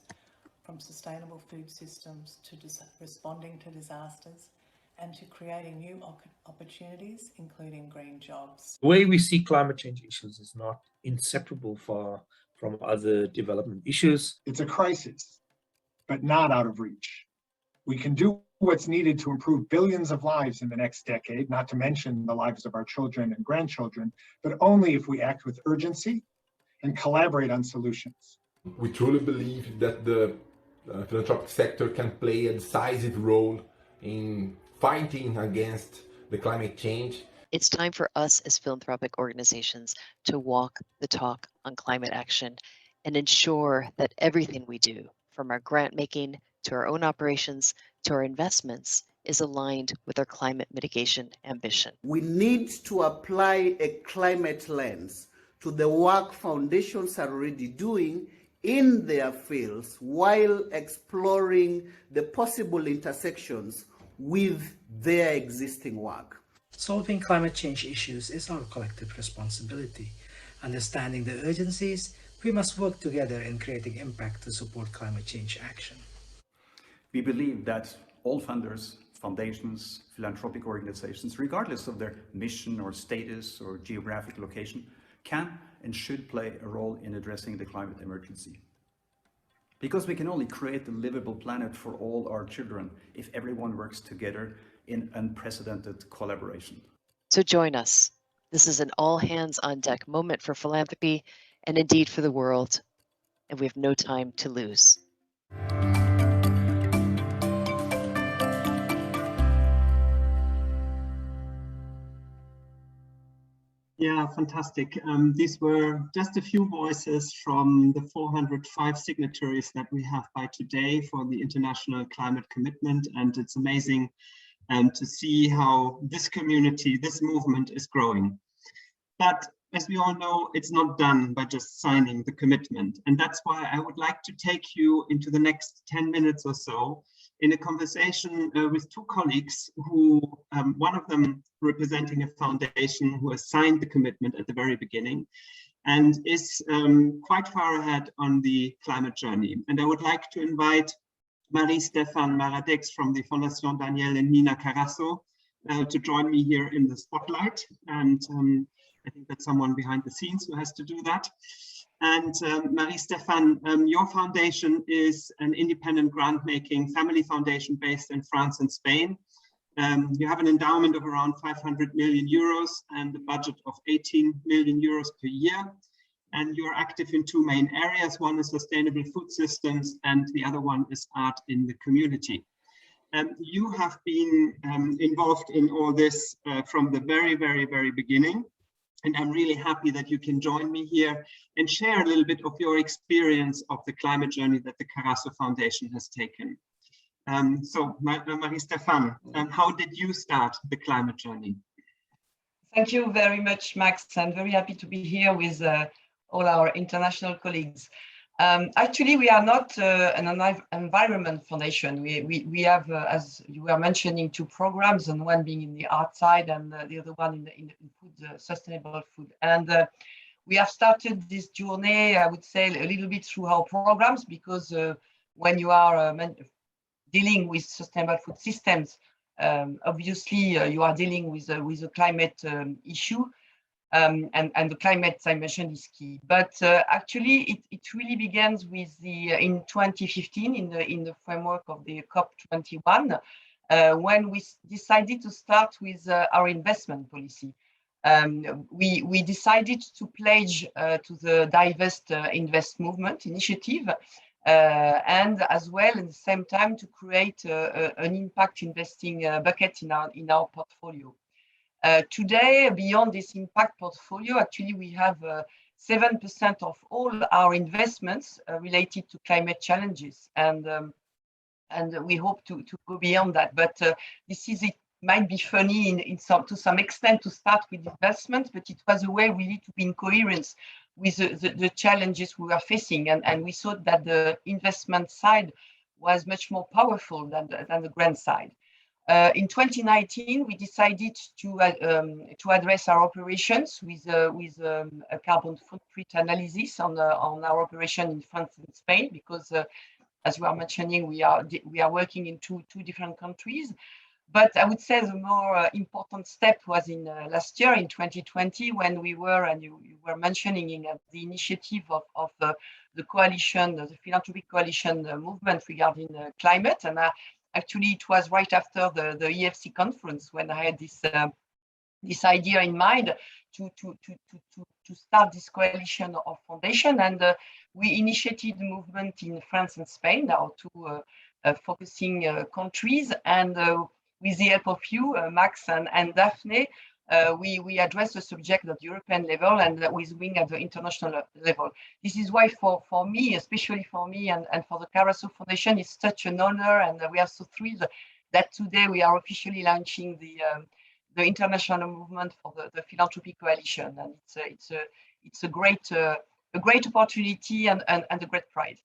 from sustainable food systems to responding to disasters, and to creating new opportunities, including green jobs. The way we see climate change issues is not inseparable from other development issues. It's a crisis, but not out of reach. We can do what's needed to improve billions of lives in the next decade, not to mention the lives of our children and grandchildren, but only if we act with urgency and collaborate on solutions. We truly believe that the philanthropic sector can play a decisive role in fighting against the climate change. It's time for us as philanthropic organizations to walk the talk on climate action and ensure that everything we do, from our grant making to our own operations to our investments, is aligned with our climate mitigation ambition. We need to apply a climate lens to the work foundations are already doing in their fields while exploring the possible intersections with their existing work. Solving climate change issues is our collective responsibility. Understanding the urgencies, we must work together in creating impact to support climate change action. We believe that all funders, foundations, philanthropic organizations, regardless of their mission or status or geographic location, can and should play a role in addressing the climate emergency. Because we can only create a livable planet for all our children if everyone works together in unprecedented collaboration. So join us. This is an all hands on deck moment for philanthropy and indeed for the world, and we have no time to lose. Yeah, fantastic. These were just a few voices from the 405 signatories that we have by today for the International Climate Commitment. And it's amazing to see how this community, this movement is growing. But as we all know, it's not done by just signing the commitment. And that's why I would like to take you into the next 10 minutes or so in a conversation with two colleagues who, one of them representing a foundation who has signed the commitment at the very beginning and is quite far ahead on the climate journey. And I would like to invite Marie-Stéphane Maradex from the Fondation Daniel and Nina Carasso to join me here in the spotlight. And I think that's someone behind the scenes who has to do that. And Marie-Stéphane, your foundation is an independent grant-making family foundation based in France and Spain. You have an endowment of around 500 million euros and a budget of 18 million euros per year. And you're active in two main areas. One is sustainable food systems, and the other one is art in the community. You have been involved in all this from the very, very, very beginning. And I'm really happy that you can join me here and share a little bit of your experience of the climate journey that the Carasso Foundation has taken. So Marie-Stéphane, how did you start the climate journey? Thank you very much, Max. I'm very happy to be here with all our international colleagues. Actually, we are not an environment foundation. We have, as you were mentioning, two programs, and one being in the art side and the other one in food, sustainable food. And we have started this journey, I would say, a little bit through our programs, because when you are dealing with sustainable food systems, obviously you are dealing with a climate issue. And the climate dimension is key, but actually it really begins with in 2015 in the framework of the COP21 when we decided to start with our investment policy. We decided to pledge to the Divest Invest movement initiative, and as well at the same time to create an impact investing bucket in our portfolio. Today, beyond this impact portfolio, actually we have 7% of all our investments related to climate challenges, and we hope to go beyond that. But it might be funny to some extent to start with investments, but it was a way really to be in coherence with the challenges we are facing, and we thought that the investment side was much more powerful than the grant side. In 2019, we decided to address our operations with a carbon footprint analysis on our operation in France and Spain, because as we are mentioning, we are working in two different countries. But I would say the more important step was in last year, in 2020, when we were, and you were mentioning the initiative of the coalition, the philanthropic coalition movement regarding climate. And actually, it was right after the EFC conference when I had this idea in mind to start this coalition of foundation, and we initiated the movement in France and Spain, our two focusing countries, and with the help of you, Max and Daphne, we address the subject at the European level and with wing at the international level. This is why for me, especially for me and for the Carasso Foundation, it's such an honor, and we are so thrilled that today we are officially launching the international movement for the philanthropy coalition, and it's a great opportunity and a great pride.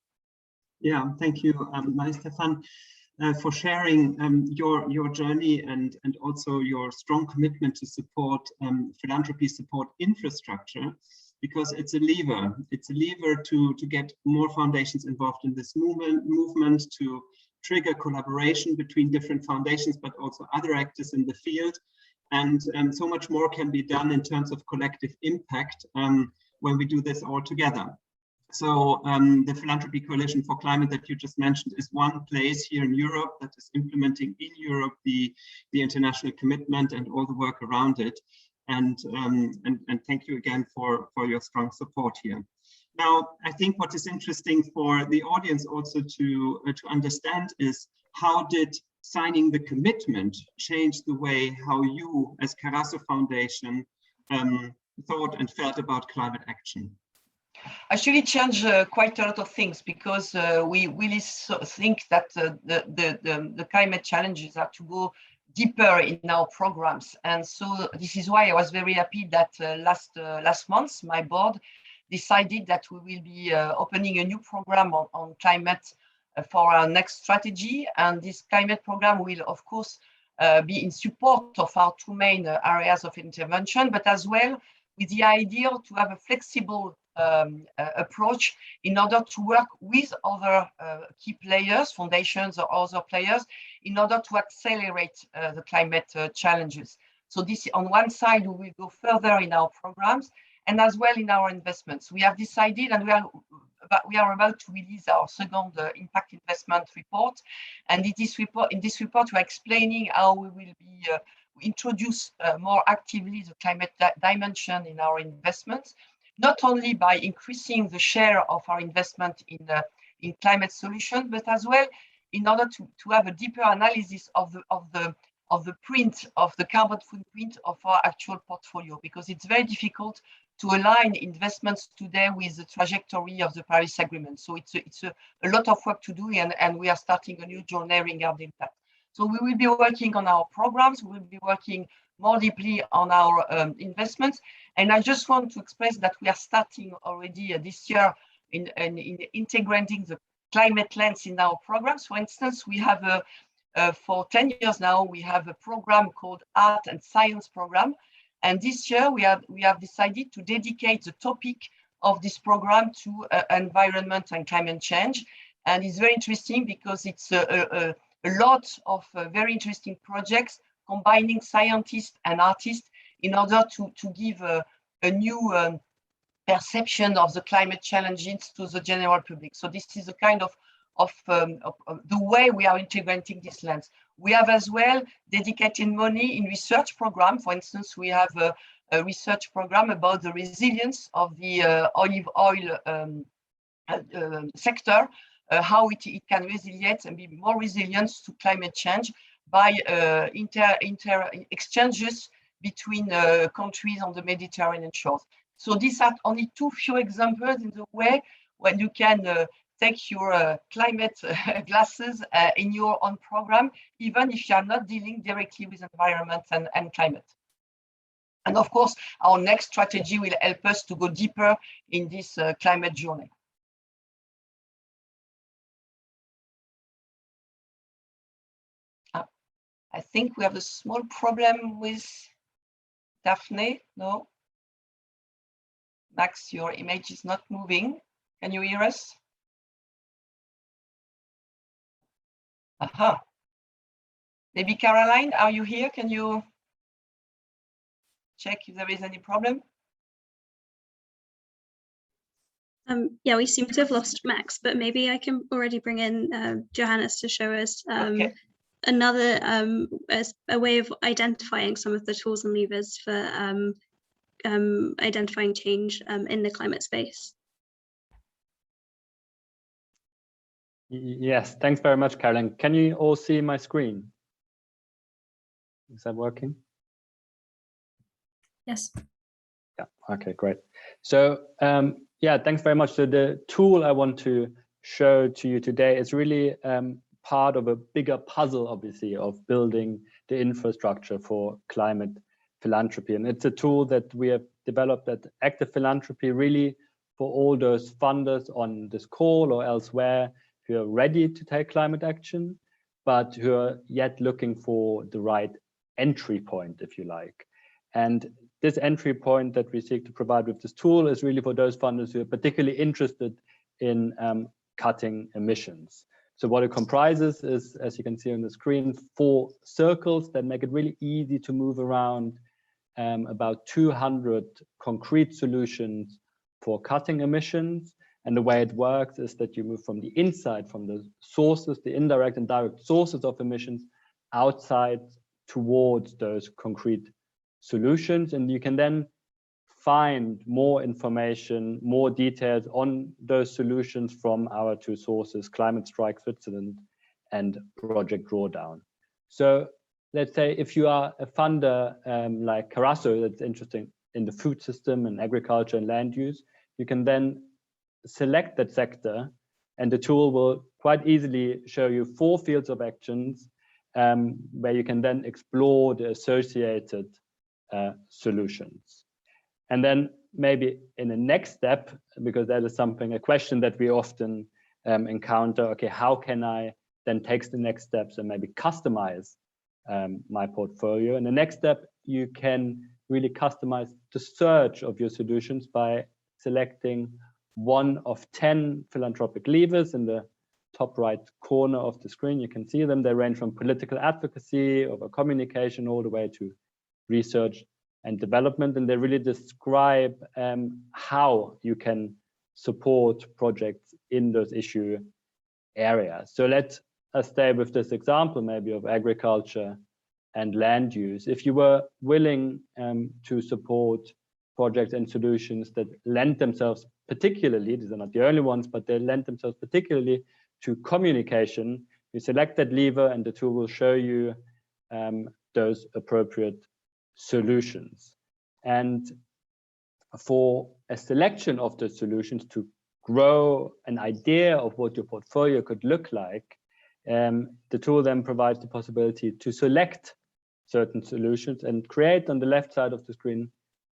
Yeah, thank you, Marie-Stéphane, for sharing your journey and also your strong commitment to support philanthropy, support infrastructure, because it's a lever. It's a lever to get more foundations involved in this movement, to trigger collaboration between different foundations, but also other actors in the field. And so much more can be done in terms of collective impact when we do this all together. So the Philanthropy Coalition for Climate that you just mentioned is one place here in Europe that is implementing in Europe the international commitment and all the work around it. And thank you again for your strong support here. Now, I think what is interesting for the audience also to understand is, how did signing the commitment change the way how you as Carasso Foundation thought and felt about climate action? Actually changed quite a lot of things, because we really think that the climate challenges are to go deeper in our programs. And so this is why I was very happy that last month, my board decided that we will be opening a new program on climate for our next strategy. And this climate program will, of course, be in support of our two main areas of intervention, but as well with the idea to have a flexible approach in order to work with other key players, foundations or other players, in order to accelerate the climate challenges. So this, on one side, we will go further in our programs and as well in our investments. We have decided, and we are about to release our second impact investment report. And in this report, we're explaining how we will be introduce more actively the climate dimension in our investments, not only by increasing the share of our investment in climate solutions, but as well in order to have a deeper analysis of the print of the carbon footprint of our actual portfolio, because it's very difficult to align investments today with the trajectory of the Paris Agreement. So it's a lot of work to do, and we are starting a new journey regarding that. So we will be working on our programs, we will be working more deeply on our investments. And I just want to express that we are starting already this year in integrating the climate lens in our programs. For instance, we have for 10 years now, we have a program called Art and Science Program. And this year we have decided to dedicate the topic of this program to environment and climate change. And it's very interesting because it's a lot of very interesting projects combining scientists and artists in order to give a new perception of the climate challenges to the general public. So this is a kind of the way we are integrating this lens. We have as well dedicated money in research program. For instance, we have a research program about the resilience of the olive oil sector, how it can resiliate and be more resilient to climate change by exchanges between countries on the Mediterranean shores. So these are only few examples in the way when you can take your climate glasses in your own program, even if you are not dealing directly with environment and climate. And of course, our next strategy will help us to go deeper in this climate journey. I think we have a small problem with Daphne. No? Max, your image is not moving. Can you hear us? Aha. Maybe Caroline, are you here? Can you check if there is any problem? Yeah, we seem to have lost Max, but maybe I can already bring in Johannes to show us okay. Another a way of identifying some of the tools and levers for identifying change in the climate space. Yes, thanks very much, Caroline. Can you all see my screen? Is that working? Yes. Yeah, okay, great. So yeah, thanks very much. So the tool I want to show to you today is really part of a bigger puzzle, obviously, of building the infrastructure for climate philanthropy. And it's a tool that we have developed at Active Philanthropy, really for all those funders on this call or elsewhere who are ready to take climate action, but who are yet looking for the right entry point, if you like. And this entry point that we seek to provide with this tool is really for those funders who are particularly interested in cutting emissions. So what it comprises is, as you can see on the screen, 4 circles that make it really easy to move around about 200 concrete solutions for cutting emissions. And the way it works is that you move from the inside, from the sources, the indirect and direct sources of emissions, outside towards those concrete solutions. And you can then find more information, more details on those solutions from our 2 sources, Climate Strike Switzerland and Project Drawdown. So let's say if you are a funder like Carasso, that's interesting in the food system and agriculture and land use, you can then select that sector, and the tool will quite easily show you 4 fields of actions where you can then explore the associated solutions. And then maybe in the next step, because that is a question that we often encounter, okay, how can I then take the next steps and maybe customize my portfolio? And the next step, you can really customize the search of your solutions by selecting one of 10 philanthropic levers in the top right corner of the screen. You can see them. They range from political advocacy over communication all the way to research and development, and they really describe how you can support projects in those issue areas. So let us stay with this example maybe of agriculture and land use. If you were willing to support projects and solutions that lend themselves particularly, these are not the only ones, but they lend themselves particularly to communication, you select that lever and the tool will show you those appropriate solutions. And for a selection of the solutions to grow an idea of what your portfolio could look like, the tool then provides the possibility to select certain solutions and create on the left side of the screen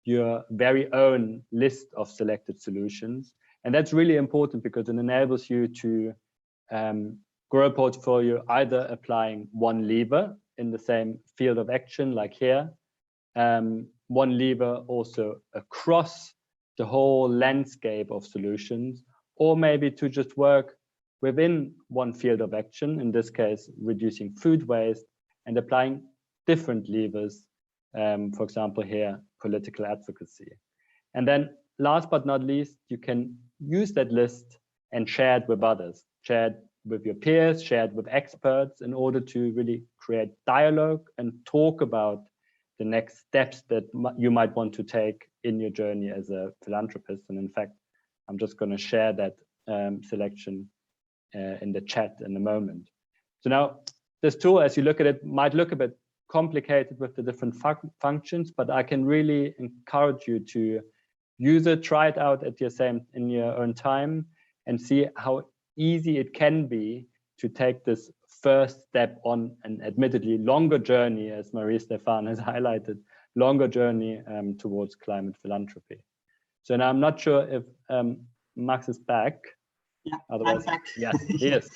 your very own list of selected solutions. And that's really important because it enables you to grow a portfolio either applying one lever in the same field of action like here, one lever also across the whole landscape of solutions, or maybe to just work within one field of action, in this case, reducing food waste, and applying different levers, for example here, political advocacy. And then last but not least, you can use that list and share it with others, share it with your peers, share it with experts in order to really create dialogue and talk about the next steps that you might want to take in your journey as a philanthropist. And in fact, I'm just going to share that selection in the chat in a moment. So now this tool, as you look at it, might look a bit complicated with the different functions, but I can really encourage you to use it, try it out at in your own time, and see how easy it can be to take this first step on an admittedly longer journey, as Marie-Stéphane has highlighted, longer journey towards climate philanthropy. So now I'm not sure if Max is back. Yeah, otherwise, I'm back. Yes, he is.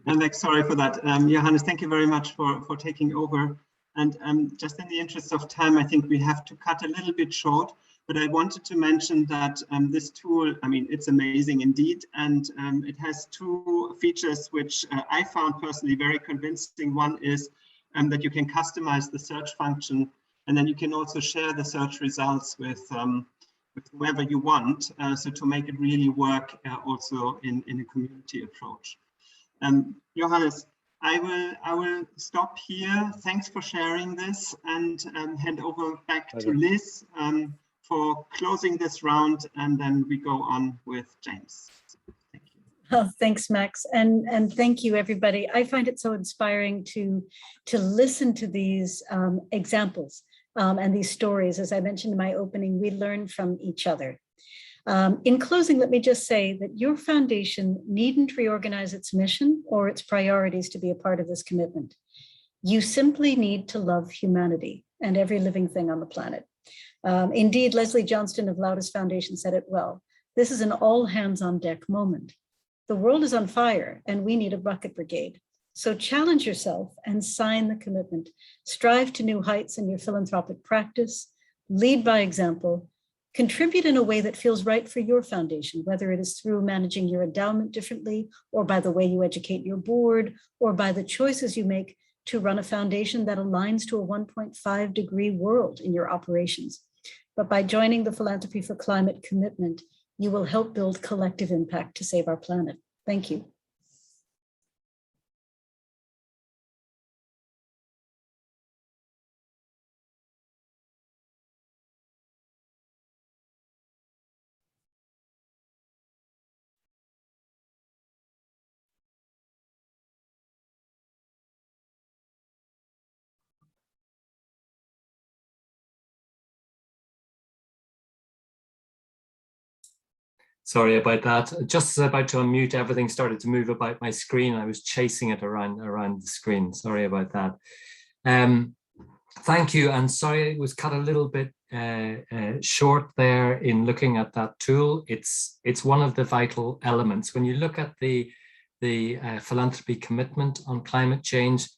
I'm back, sorry for that. Johannes, thank you very much for taking over. And just in the interest of time, I think we have to cut a little bit short, but I wanted to mention that this tool, I mean, it's amazing indeed. And it has 2 features which I found personally very convincing. One is that you can customize the search function, and then you can also share the search results with whoever you want, so to make it really work also in a community approach. Johannes, I will stop here. Thanks for sharing this, and hand over back to Liz for closing this round, and then we go on with James. Thank you. Oh, thanks, Max, and thank you, everybody. I find it so inspiring to listen to these examples and these stories. As I mentioned in my opening, we learn from each other. In closing, let me just say that your foundation needn't reorganize its mission or its priorities to be a part of this commitment. You simply need to love humanity and every living thing on the planet. Indeed, Leslie Johnston of Loudest Foundation said it well. This is an all hands on deck moment. The world is on fire and we need a bucket brigade. So challenge yourself and sign the commitment. Strive to new heights in your philanthropic practice, lead by example, contribute in a way that feels right for your foundation, whether it is through managing your endowment differently, or by the way you educate your board, or by the choices you make to run a foundation that aligns to a 1.5 degree world in your operations. But by joining the Philanthropy for Climate commitment, you will help build collective impact to save our planet. Thank you. Sorry about that. Just as about to unmute, everything started to move about my screen. I was chasing it around the screen. Sorry about that. Thank you, and sorry it was cut a little bit short there in looking at that tool. It's one of the vital elements. When you look at the philanthropy commitment on climate change,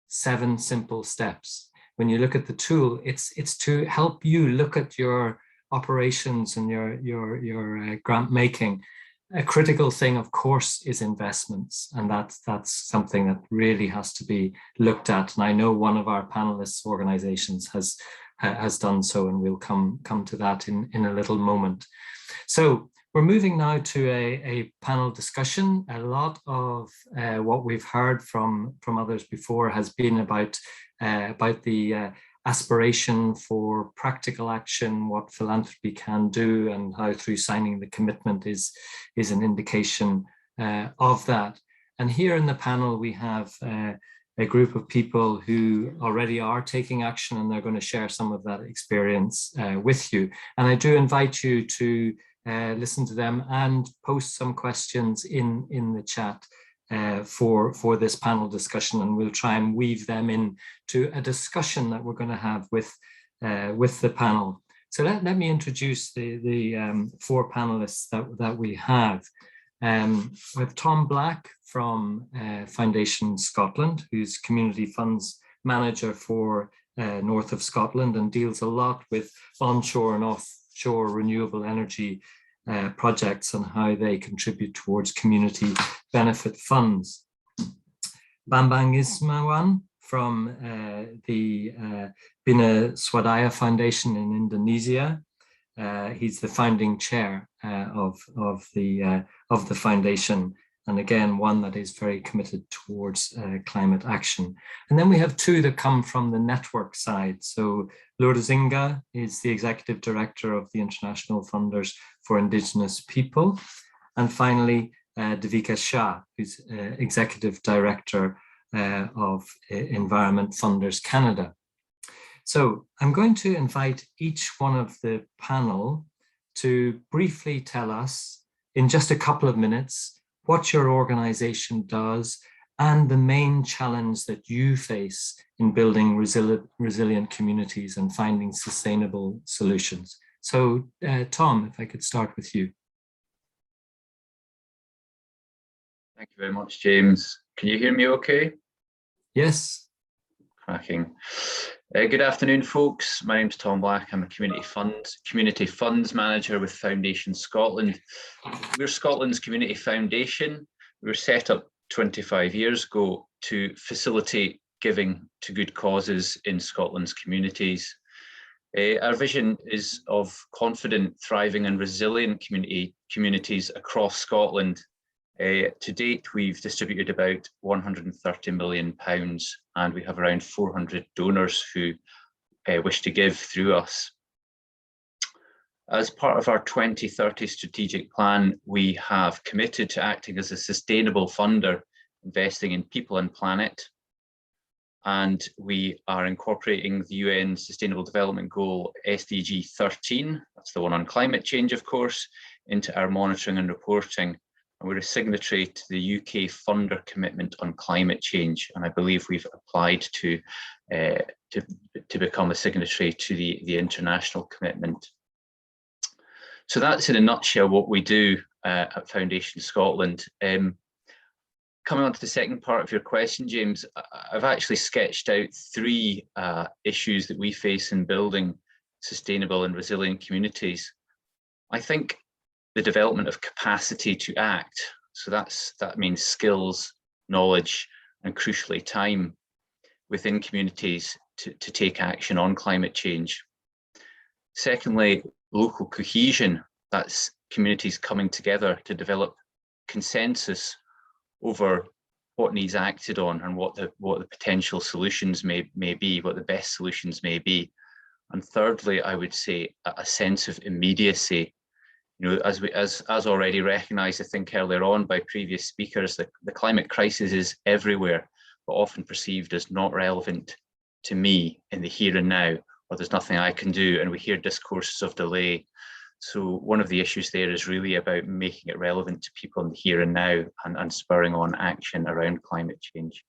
7 simple steps. When you look at the tool, it's to help you look at your operations and your grant making. A critical thing, of course, is investments, and that's something that really has to be looked at. And I know one of our panelists' organizations has done so, and we'll come to that in a little moment. So we're moving now to a panel discussion. A lot of what we've heard from others before has been about the aspiration for practical action, what philanthropy can do, and how through signing the commitment is an indication of that. And here in the panel, we have a group of people who already are taking action, and they're going to share some of that experience with you. And I do invite you to listen to them and post some questions in the chat for this panel discussion, and we'll try and weave them in to a discussion that we're going to have with the panel. So let me introduce the 4 panelists that we have. We have Tom Black from Foundation Scotland, who's community funds manager for north of Scotland and deals a lot with onshore and offshore renewable energy projects and how they contribute towards community benefit funds. Bambang Ismawan from the Bina Swadaya Foundation in Indonesia. He's the founding chair of the foundation, and again, one that is very committed towards climate action. And then we have 2 that come from the network side. So Lourdes Inga is the executive director of the International Funders for Indigenous People. And finally, Devika Shah, who's executive director of Environment Funders Canada. So I'm going to invite each one of the panel to briefly tell us in just a couple of minutes what your organization does and the main challenge that you face in building resilient communities and finding sustainable solutions. So Tom, if I could start with you. Thank you very much, James. Can you hear me okay? Yes. Cracking. Good afternoon, folks. My name's Tom Black. I'm a community funds manager with Foundation Scotland. We're Scotland's community foundation. We were set up 25 years ago to facilitate giving to good causes in Scotland's communities. Our vision is of confident, thriving and resilient communities across Scotland. To date, we've distributed about £130 million, and we have around 400 donors who wish to give through us. As part of our 2030 strategic plan, we have committed to acting as a sustainable funder, investing in people and planet. And we are incorporating the UN Sustainable Development Goal SDG 13, that's the one on climate change, of course, into our monitoring and reporting. And we're a signatory to the UK Funder Commitment on Climate Change, and I believe we've applied to become a signatory to the international commitment. So that's in a nutshell what we do at Foundation Scotland. Coming on to the second part of your question, James, I've actually sketched out 3 issues that we face in building sustainable and resilient communities. I think the development of capacity to act, so that means skills, knowledge, and crucially time within communities to take action on climate change. Secondly, local cohesion, that's communities coming together to develop consensus over what needs acted on and what the potential solutions may be, what the best solutions may be. And thirdly, I would say a sense of immediacy. You know, as already recognised, I think earlier on by previous speakers, the climate crisis is everywhere, but often perceived as not relevant to me in the here and now, or there's nothing I can do. And we hear discourses of delay. So one of the issues there is really about making it relevant to people in the here and now, and spurring on action around climate change.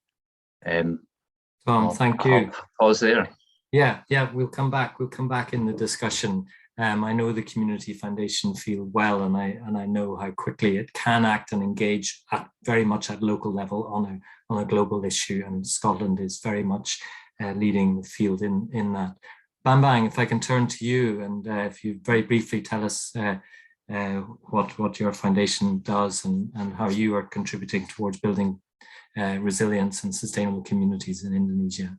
Tom, thank you. I'll pause there. Yeah, we'll come back. We'll come back in the discussion. I know the Community Foundation field well, and I know how quickly it can act and engage very much at local level on a global issue, and Scotland is very much leading the field in that. Bang Bang, if I can turn to you, and if you very briefly tell us what your foundation does and how you are contributing towards building resilience and sustainable communities in Indonesia.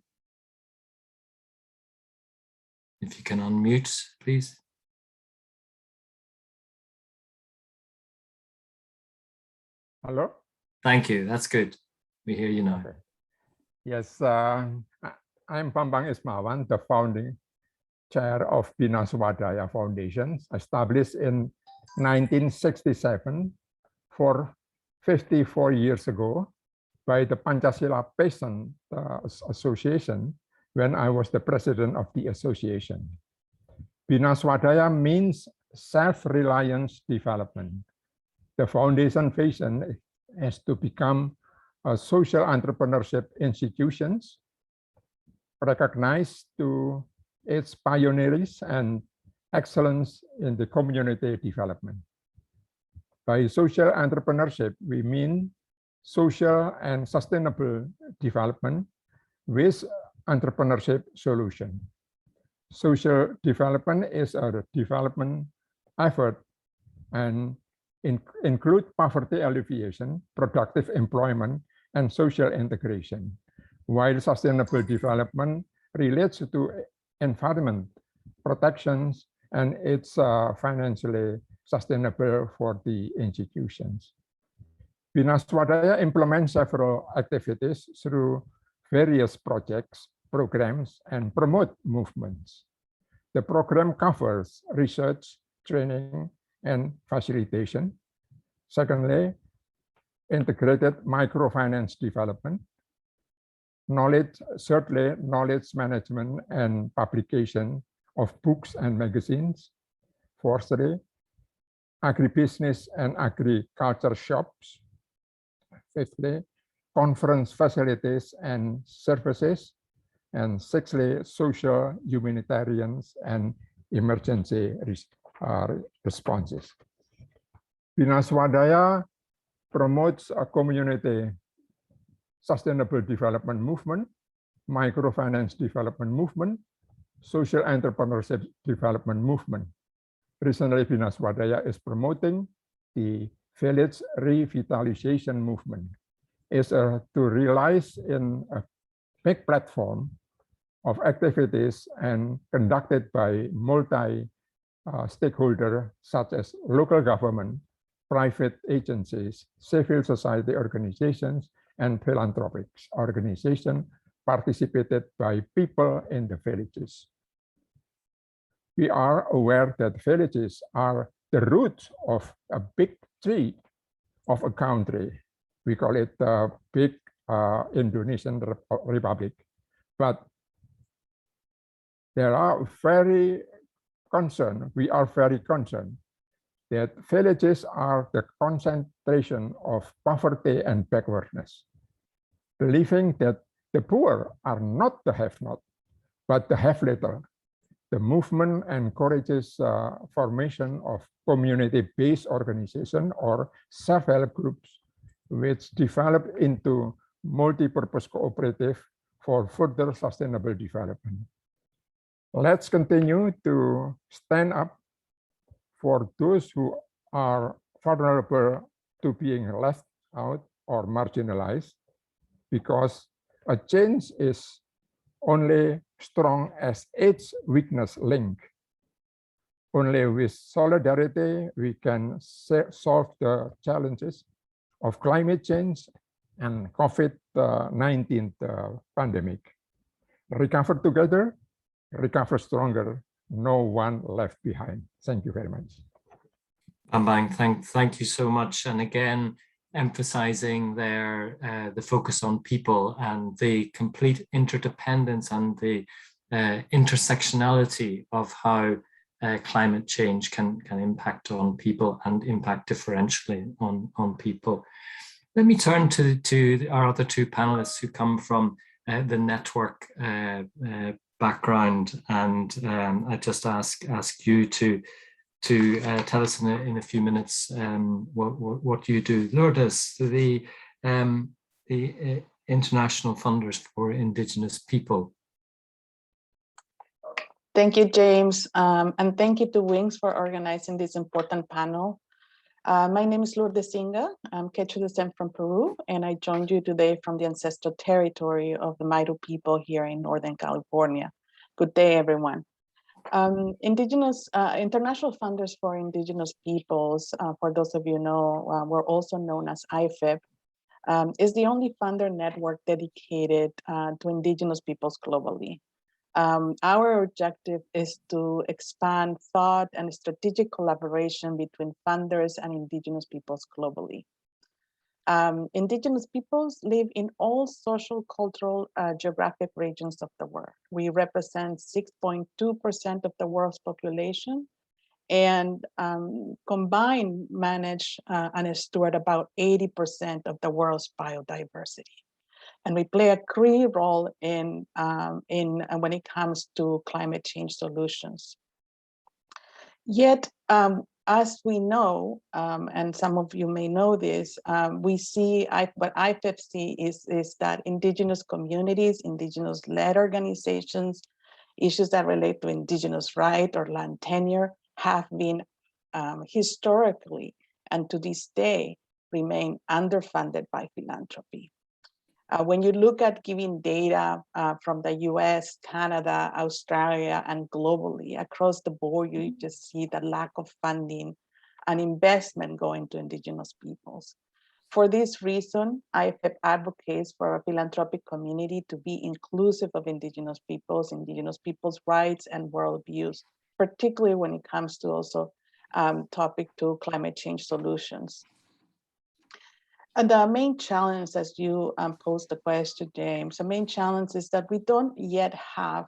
If you can unmute, please. Hello? Thank you, that's good. We hear you now. Okay. Yes, I'm Bambang Ismawan, the founding chair of Bina Swadaya Foundation, established in 1967, 54 years ago, by the Pancasila Peasant Association, when I was the president of the association. Bina Swadaya means self-reliance development. The foundation vision is to become a social entrepreneurship institutions, recognized to its pioneers and excellence in the community development. By social entrepreneurship, we mean social and sustainable development with entrepreneurship solution. Social development is a development effort and include poverty alleviation, productive employment, and social integration, while sustainable development relates to environment protections and it's financially sustainable for the institutions. Bina Swadaya implements several activities through various projects, programs, and promote movements. The program covers research, training, and facilitation. Secondly, integrated microfinance development. Thirdly, knowledge management and publication of books and magazines. Fourthly, agribusiness and agriculture shops. Fifthly, conference facilities and services. And sixthly, social, humanitarian, and emergency responses. Bina Swadaya promotes a community sustainable development movement, microfinance development movement, social entrepreneurship development movement. Recently, Bina Swadaya is promoting the village revitalization movement. It's to realize in a big platform of activities and conducted by multi-stakeholder such as local government, private agencies, civil society organizations, and philanthropic organizations participated by people in the villages. We are aware that villages are the roots of a big tree of a country. We call it the big Indonesian Republic. But we are very concerned that villages are the concentration of poverty and backwardness, believing that the poor are not the have-not, but the have-little. The movement encourages formation of community-based organization or self-help groups, which develop into multi-purpose cooperative for further sustainable development. Let's continue to stand up for those who are vulnerable to being left out or marginalized, because a change is only strong as its weakness link. Only with solidarity we can solve the challenges of climate change and COVID-19 pandemic. Recover together, recover stronger, no one left behind. Thank you very much. Bambang, thank you so much. And again, emphasizing there the focus on people and the complete interdependence and the intersectionality of how climate change can impact on people and impact differentially on people. Let me turn to our other two panelists who come from the network background, and I just ask you to tell us in a few minutes what you do. Lourdes, the International Funders for Indigenous People. Thank you, James, and thank you to Wings for organizing this important panel. My name is Lourdes Singa. I'm Quechua descent from Peru, and I joined you today from the ancestral territory of the Maidu people here in Northern California. Good day, everyone. International Funders for Indigenous Peoples, for those of you who know, we're also known as IFIP, is the only funder network dedicated to Indigenous peoples globally. Our objective is to expand thought and strategic collaboration between funders and Indigenous peoples globally. Indigenous peoples live in all social, cultural, geographic regions of the world. We represent 6.2% of the world's population, and combined manage and steward about 80% of the world's biodiversity. And we play a key role in when it comes to climate change solutions. Yet, as we know, and some of you may know this, we see what IFIP see is that Indigenous communities, Indigenous-led organizations, issues that relate to Indigenous right or land tenure have been historically and to this day remain underfunded by philanthropy. When you look at giving data from the US, Canada, Australia, and globally across the board, you just see the lack of funding and investment going to Indigenous peoples. For this reason, IFIP advocates for a philanthropic community to be inclusive of Indigenous peoples rights and worldviews, particularly when it comes to also topic to climate change solutions. And the main challenge, as you posed the question, James, the main challenge is that we don't yet have,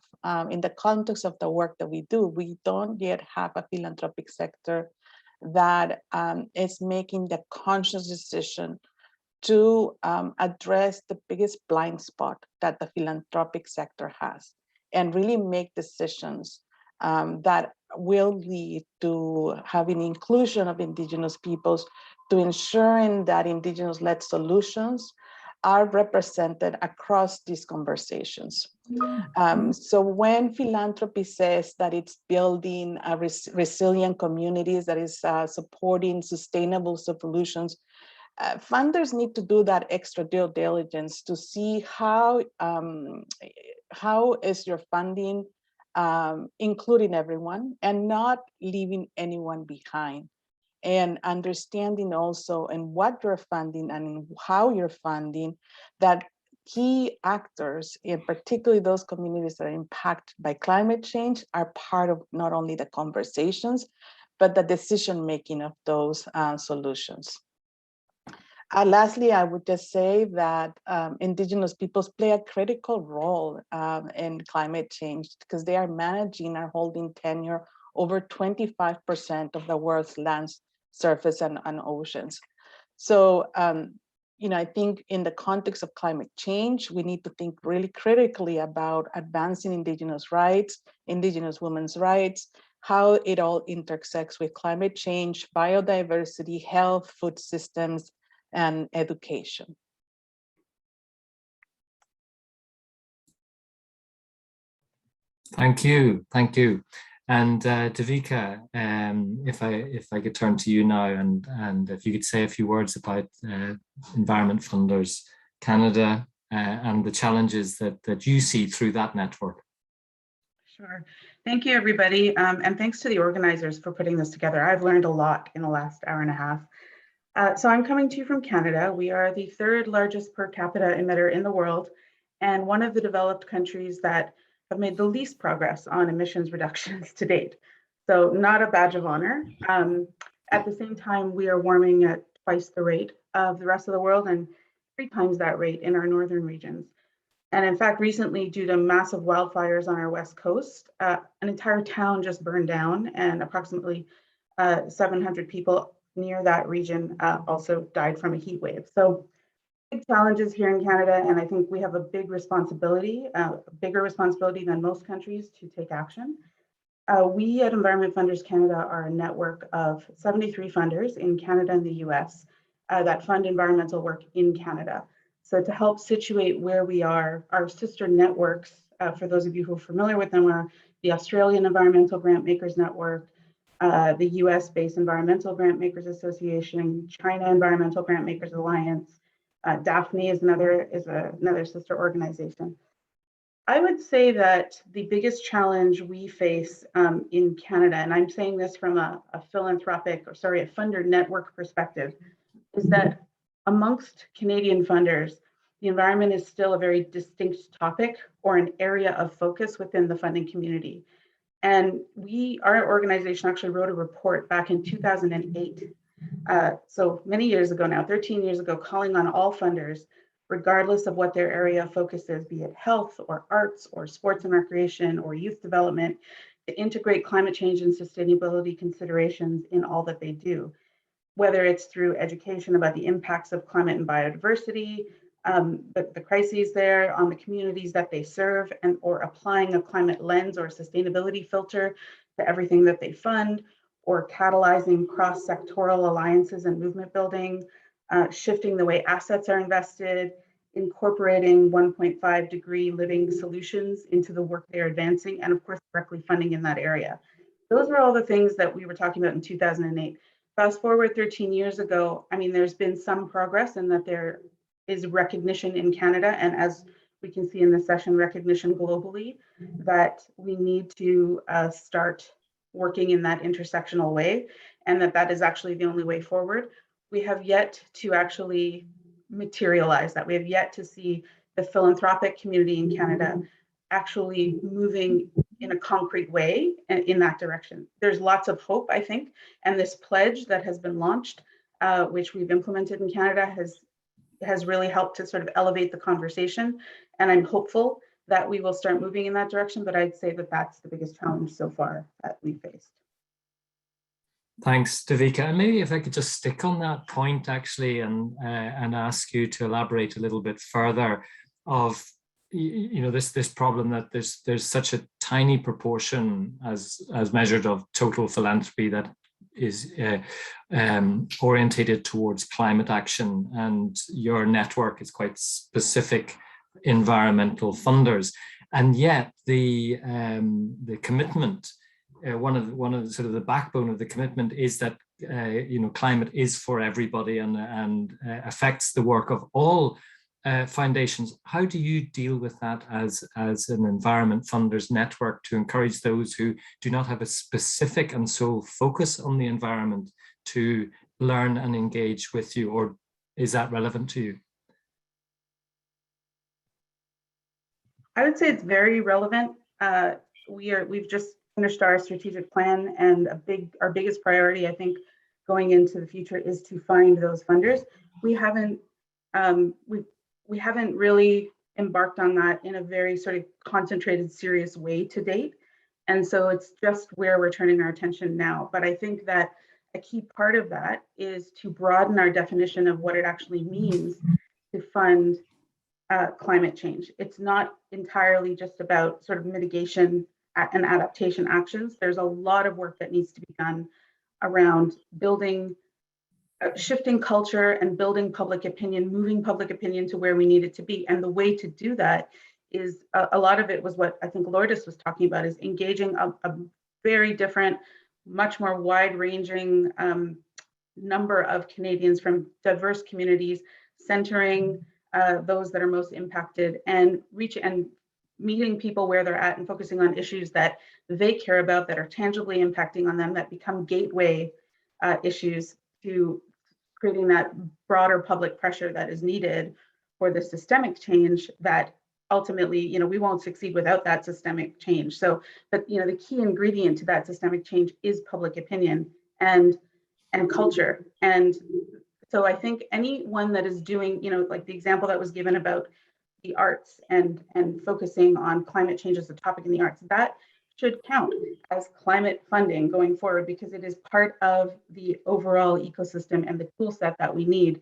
in the context of the work that we do, we don't yet have a philanthropic sector that is making the conscious decision to address the biggest blind spot that the philanthropic sector has and really make decisions that will lead to having inclusion of Indigenous peoples, to ensuring that Indigenous-led solutions are represented across these conversations. So when philanthropy says that it's building a resilient communities, that is supporting sustainable solutions, funders need to do that extra due diligence to see how is your funding including everyone and not leaving anyone behind, and understanding also in what you're funding and in how you're funding that key actors, in particularly those communities that are impacted by climate change, are part of not only the conversations, but the decision-making of those solutions. Lastly, I would just say that Indigenous peoples play a critical role in climate change because they are managing or holding tenure over 25% of the world's land surface and oceans. So, I think in the context of climate change, we need to think really critically about advancing Indigenous rights, Indigenous women's rights, how it all intersects with climate change, biodiversity, health, food systems, and education. Thank you. And Devika, if I could turn to you now, and if you could say a few words about Environment Funders Canada and the challenges that you see through that network. Sure. Thank you, everybody. And thanks to the organizers for putting this together. I've learned a lot in the last hour and a half. So I'm coming to you from Canada. We are the third largest per capita emitter in the world, and one of the developed countries that have made the least progress on emissions reductions to date. So not a badge of honor. At the same time, we are warming at twice the rate of the rest of the world and 3 times that rate in our northern regions. And in fact, recently, due to massive wildfires on our West Coast, an entire town just burned down, and approximately 700 people near that region also died from a heat wave. So big challenges here in Canada, and I think we have a big responsibility, bigger responsibility than most countries to take action. We at Environment Funders Canada are a network of 73 funders in Canada and the US that fund environmental work in Canada. So to help situate where we are, our sister networks, for those of you who are familiar with them, are the Australian Environmental Grant Makers Network, the US-based Environmental Grant Makers Association, China Environmental Grant Makers Alliance, Daphne is another sister organization. I would say that the biggest challenge we face in Canada, and I'm saying this from a funder network perspective, is that amongst Canadian funders, the environment is still a very distinct topic or an area of focus within the funding community. And our organization actually wrote a report back in 2008. So many years ago now, 13 years ago, calling on all funders, regardless of what their area of focus is, be it health or arts or sports and recreation or youth development, to integrate climate change and sustainability considerations in all that they do, whether it's through education about the impacts of climate and biodiversity, the crises there on the communities that they serve, and or applying a climate lens or sustainability filter to everything that they fund, or catalyzing cross-sectoral alliances and movement building, shifting the way assets are invested, incorporating 1.5 degree living solutions into the work they're advancing, and of course, directly funding in that area. Those are all the things that we were talking about in 2008. Fast forward 13 years ago, I mean, there's been some progress in that there is recognition in Canada, and as we can see in this session, recognition globally, that we need to start working in that intersectional way, and that is actually the only way forward. We have yet to actually materialize that. We have yet to see the philanthropic community in Canada actually moving in a concrete way in that direction. There's lots of hope, I think, and this pledge that has been launched, which we've implemented in Canada, has really helped to sort of elevate the conversation. And I'm hopeful that we will start moving in that direction, but I'd say that that's the biggest challenge so far that we faced. Thanks, Davika. And maybe if I could just stick on that point actually, and ask you to elaborate a little bit further of this problem that there's such a tiny proportion as measured of total philanthropy that is orientated towards climate action, and your network is quite specific environmental funders, and yet the commitment, one of the sort of the backbone of the commitment is that climate is for everybody and affects the work of all foundations. How do you deal with that as an environment funders network to encourage those who do not have a specific and sole focus on the environment to learn and engage with you, or is that relevant to you? I would say it's very relevant. We've just finished our strategic plan, and our biggest priority, I think, going into the future is to find those funders. We haven't really embarked on that in a very sort of concentrated, serious way to date. And so it's just where we're turning our attention now. But I think that a key part of that is to broaden our definition of what it actually means to fund climate change. It's not entirely just about sort of mitigation and adaptation actions. There's a lot of work that needs to be done around building, shifting culture and building public opinion, moving public opinion to where we need it to be. And the way to do that is, a lot of it was what I think Lourdes was talking about, is engaging a very different, much more wide-ranging number of Canadians from diverse communities, centering those that are most impacted, and meeting people where they're at and focusing on issues that they care about, that are tangibly impacting on them, that become gateway issues to creating that broader public pressure that is needed for the systemic change that ultimately, we won't succeed without that systemic change. So, but the key ingredient to that systemic change is public opinion and culture. And so I think anyone that is doing, like the example that was given about the arts and focusing on climate change as a topic in the arts, that should count as climate funding going forward, because it is part of the overall ecosystem and the tool set that we need.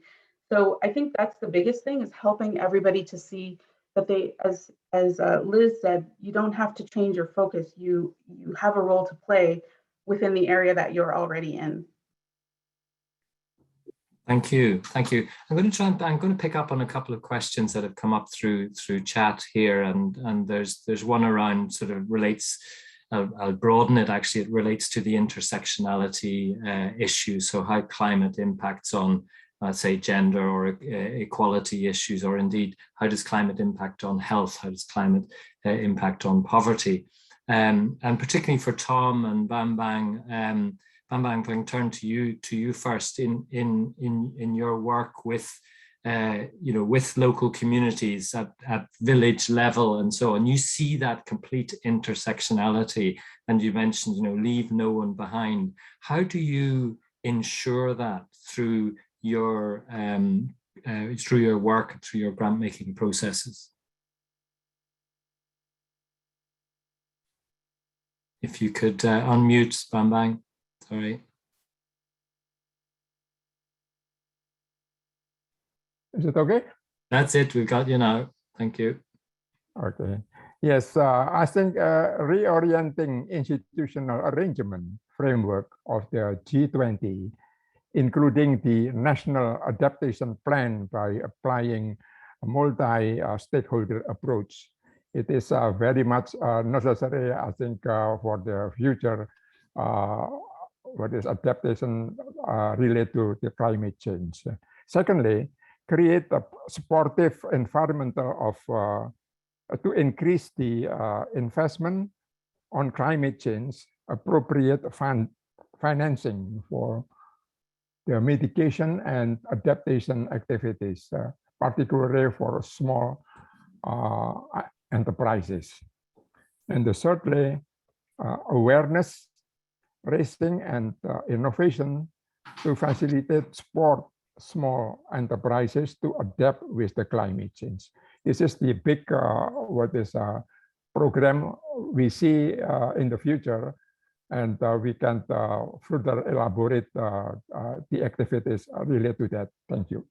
So I think that's the biggest thing, is helping everybody to see that they, as Liz said, you don't have to change your focus. You have a role to play within the area that you're already in. Thank you. I'm going to pick up on a couple of questions that have come up through chat here, and there's one around sort of relates. I'll broaden it. Actually, it relates to the intersectionality issue. So how climate impacts on, let's say, gender or equality issues, or indeed how does climate impact on health? How does climate impact on poverty? And particularly for Tom and Bambang. Bambang, I'm going to turn to you first in your work with with local communities at village level and so on. You see that complete intersectionality, and you mentioned leave no one behind. How do you ensure that through your work, through your grant making processes? If you could unmute, Bambang. Sorry. Is it okay? That's it. We've got you now. Thank you. Okay. Yes, I think reorienting institutional arrangement framework of the G20, including the National Adaptation Plan by applying a multi-stakeholder approach, it is very much necessary, I think, for the future what is adaptation related to the climate change. Secondly, create a supportive environment of to increase the investment on climate change, appropriate financing for the mitigation and adaptation activities, particularly for small enterprises. And thirdly, awareness raising and innovation to facilitate support small enterprises to adapt with the climate change. This is the big program we see in the future, and we can further elaborate the activities related to that. Thank you.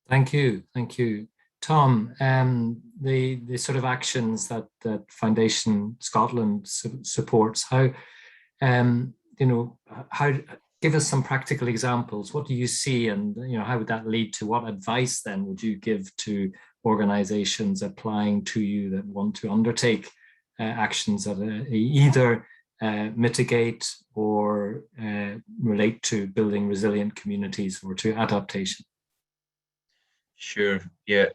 Thank you. Thank you. Tom, the sort of actions that Foundation Scotland supports, how give us some practical examples. What do you see, and how would that lead to what advice then would you give to organizations applying to you that want to undertake actions that either mitigate or relate to building resilient communities or to adaptation? Sure, yeah.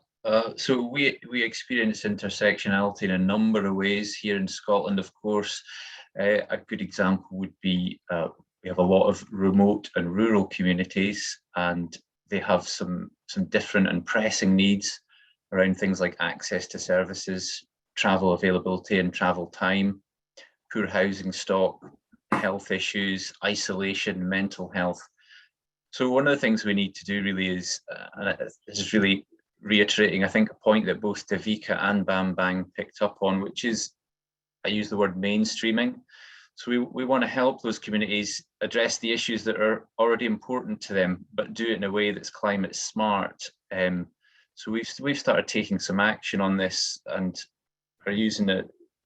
So we experience intersectionality in a number of ways here in Scotland, of course. A good example would be we have a lot of remote and rural communities, and they have some different and pressing needs around things like access to services, travel availability and travel time, poor housing stock, health issues, isolation, mental health. So one of the things we need to do really is, and this is really reiterating, I think, a point that both Devika and Bambang picked up on, which is, I use the word mainstreaming. So we want to help those communities address the issues that are already important to them, but do it in a way that's climate smart. So we've started taking some action on this and are using I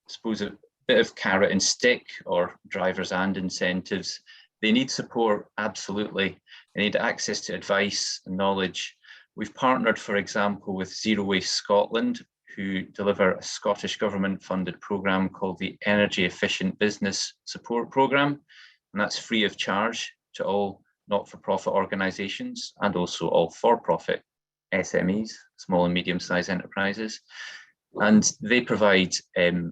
suppose, a bit of carrot and stick, or drivers and incentives. They need support, absolutely. They need access to advice and knowledge. We've partnered, for example, with Zero Waste Scotland, who deliver a Scottish government funded programme called the Energy Efficient Business Support Programme. And that's free of charge to all not-for-profit organisations and also all for-profit SMEs, small and medium-sized enterprises. And they provide an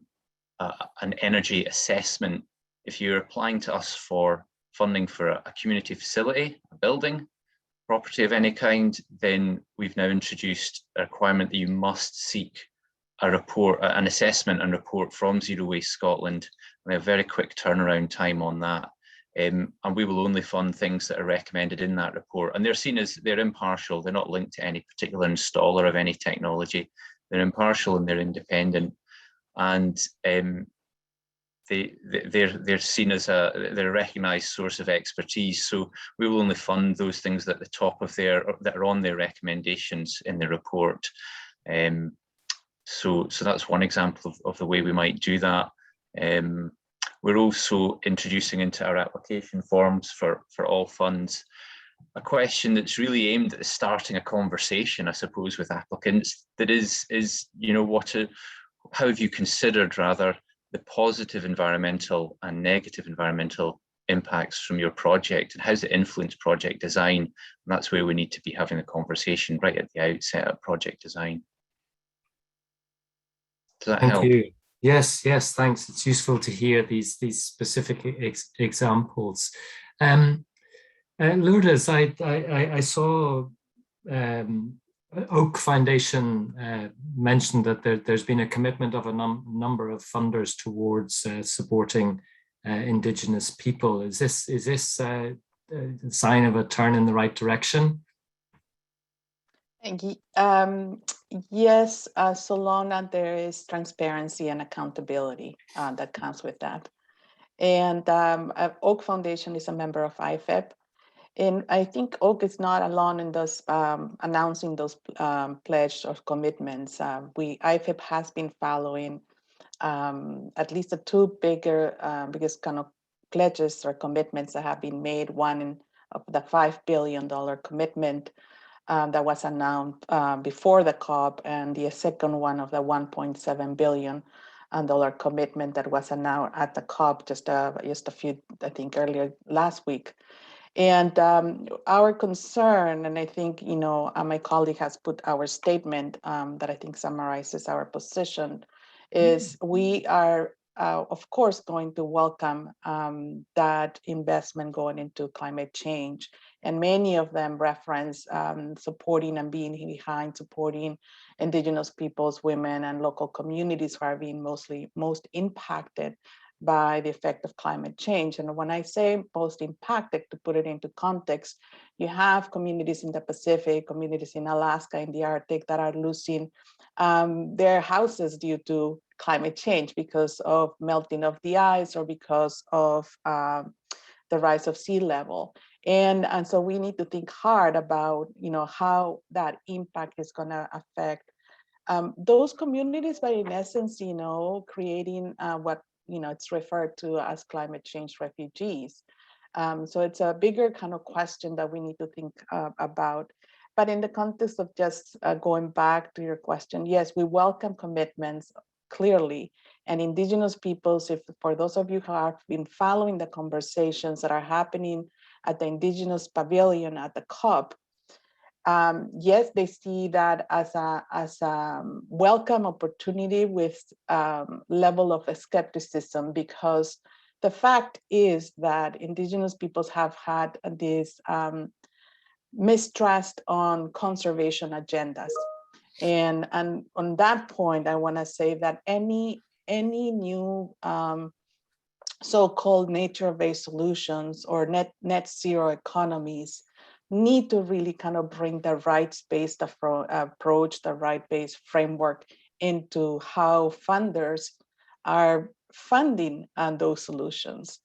energy assessment. If you're applying to us for funding for a community facility, a building, property of any kind, then we've now introduced a requirement that you must seek a report, an assessment and report from Zero Waste Scotland. We have very quick turnaround time on that. and we will only fund things that are recommended in that report. And they're seen as, they're impartial, they're not linked to any particular installer of any technology. They're impartial and they're independent. And they're seen as they're a recognized source of expertise. So we will only fund those things that the top of that are on their recommendations in the report. So that's one example of the way we might do that. We're also introducing into our application forms for all funds a question that's really aimed at starting a conversation, I suppose, with applicants. That is, you know, how have you considered rather the positive environmental and negative environmental impacts from your project, and how does it influence project design? And that's where we need to be having a conversation right at the outset of project design. Does that help? Thank you. Yes, thanks. It's useful to hear these specific examples. Lourdes, I saw Oak Foundation mentioned that there's been a commitment of a number of funders towards supporting Indigenous people. Is this a sign of a turn in the right direction? Yes, so long as there is transparency and accountability that comes with that. And Oak Foundation is a member of IFEP. And I think Oak is not alone in those announcing those pledges or commitments. IFEP has been following at least the two biggest kind of pledges or commitments that have been made. One of the $5 billion commitment that was announced before the COP, and the second one of the $1.7 billion commitment that was announced at the COP just a few, I think, earlier last week. And our concern, and I think, you know, my colleague has put our statement that I think summarizes our position, is we are, of course, going to welcome that investment going into climate change. And many of them reference supporting and being behind supporting Indigenous peoples, women, and local communities who are being most impacted by the effect of climate change. And when I say most impacted, to put it into context, you have communities in the Pacific, communities in Alaska, in the Arctic that are losing their houses due to climate change because of melting of the ice or because of the rise of sea level. And so we need to think hard about, you know, how that impact is going to affect those communities, but in essence, you know, creating what, you know, it's referred to as climate change refugees. So it's a bigger kind of question that we need to think about. But in the context of just going back to your question, yes, we welcome commitments clearly. And Indigenous peoples, for those of you who have been following the conversations that are happening at the Indigenous Pavilion at the COP, yes, they see that as a welcome opportunity with level of skepticism, because the fact is that Indigenous peoples have had this mistrust on conservation agendas. And on that point, I want to say that any new so-called nature-based solutions or net zero economies need to really kind of bring the rights-based approach, the right-based framework into how funders are funding those solutions.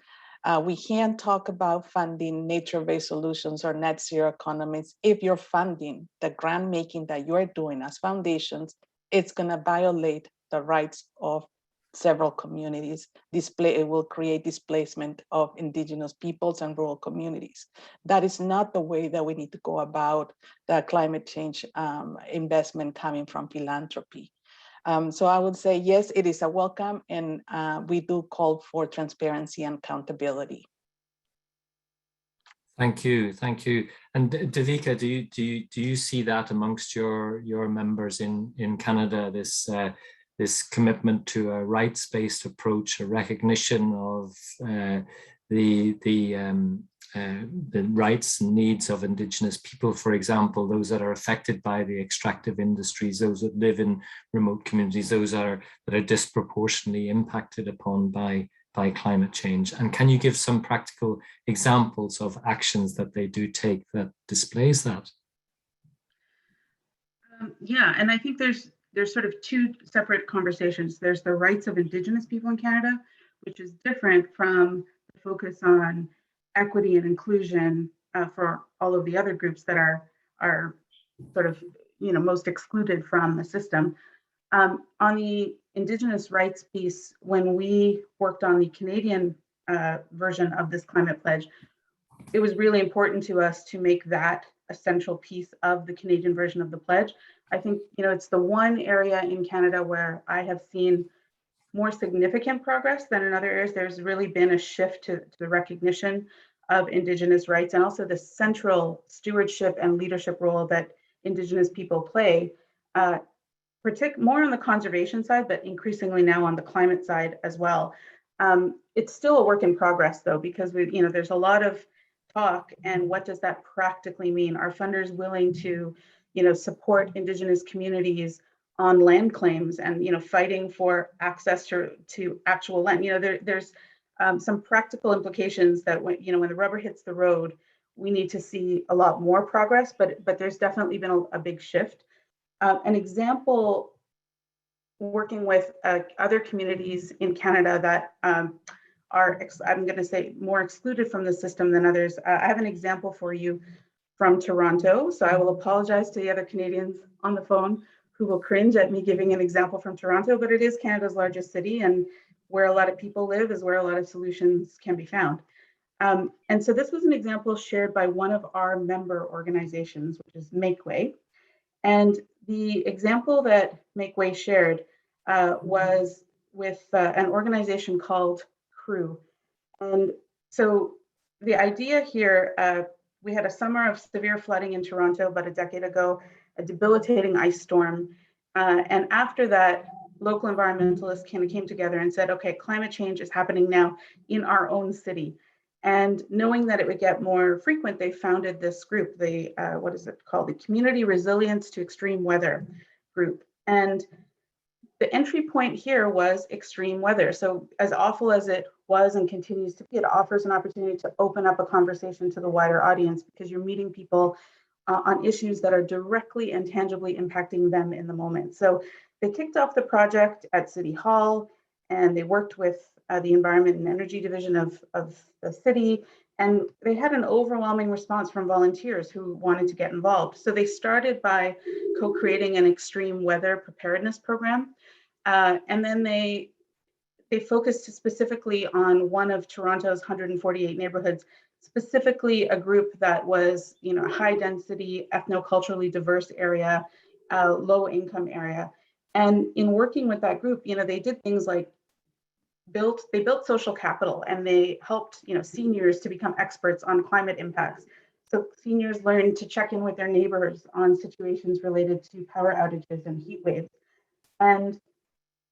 We can't talk about funding nature-based solutions or net zero economies if you're funding the grant making that you're doing as foundations. It's going to violate the rights of several communities. It will create displacement of Indigenous peoples and rural communities. That is not the way that we need to go about the climate change investment coming from philanthropy. So I would say, yes, it is a welcome, and we do call for transparency and accountability. Thank you. And Devika, do you see that amongst your members in Canada, this commitment to a rights-based approach, a recognition of the rights and needs of Indigenous people, for example, those that are affected by the extractive industries, those that live in remote communities, those that are disproportionately impacted upon by by climate change? And can you give some practical examples of actions that they do take that displays that? Yeah, and I think there's sort of two separate conversations. There's the rights of Indigenous people in Canada, which is different from the focus on equity and inclusion for all of the other groups that are sort of, you know, most excluded from the system. On the Indigenous rights piece, when we worked on the Canadian version of this climate pledge, it was really important to us to make that a central piece of the Canadian version of the pledge. I think, you know, it's the one area in Canada where I have seen more significant progress than in other areas. There's really been a shift to the recognition of Indigenous rights and also the central stewardship and leadership role that Indigenous people play, more on the conservation side, but increasingly now on the climate side as well. It's still a work in progress though, because there's a lot of talk, and what does that practically mean? Are funders willing to, support Indigenous communities on land claims and, fighting for access to actual land? There's some practical implications that when the rubber hits the road, we need to see a lot more progress, but there's definitely been a big shift. An example, working with other communities in Canada that are, I'm going to say, more excluded from the system than others. I have an example for you from Toronto. So I will apologize to the other Canadians on the phone who will cringe at me giving an example from Toronto, but it is Canada's largest city, and where a lot of people live is where a lot of solutions can be found. And so this was an example shared by one of our member organizations, which is Make Way. And the example that Make Way shared was with an organization called Crew. And so the idea here, we had a summer of severe flooding in Toronto about a decade ago, a debilitating ice storm. And after that, local environmentalists came together and said, okay, climate change is happening now in our own city. And knowing that it would get more frequent, they founded this group, the, what is it called? The Community Resilience to Extreme Weather group. And the entry point here was extreme weather. So as awful as it was and continues to be, it offers an opportunity to open up a conversation to the wider audience, because you're meeting people on issues that are directly and tangibly impacting them in the moment. So they kicked off the project at City Hall, and they worked with the Environment and Energy Division of the city, and they had an overwhelming response from volunteers who wanted to get involved. So they started by co-creating an extreme weather preparedness program, and then they focused specifically on one of Toronto's 148 neighborhoods, specifically a group that was, a high density, ethno-culturally diverse area, low income area. And in working with that group, they did things like they built social capital, and they helped, seniors to become experts on climate impacts. So seniors learned to check in with their neighbors on situations related to power outages and heat waves. And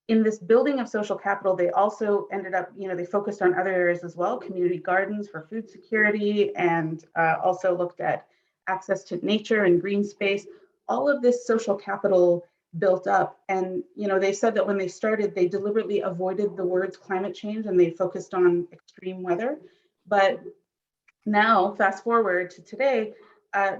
in this building of social capital, they also ended up, they focused on other areas as well, community gardens for food security, and also looked at access to nature and green space. All of this social capital built up. And, they said that when they started, they deliberately avoided the words climate change, and they focused on extreme weather. But now, fast forward to today,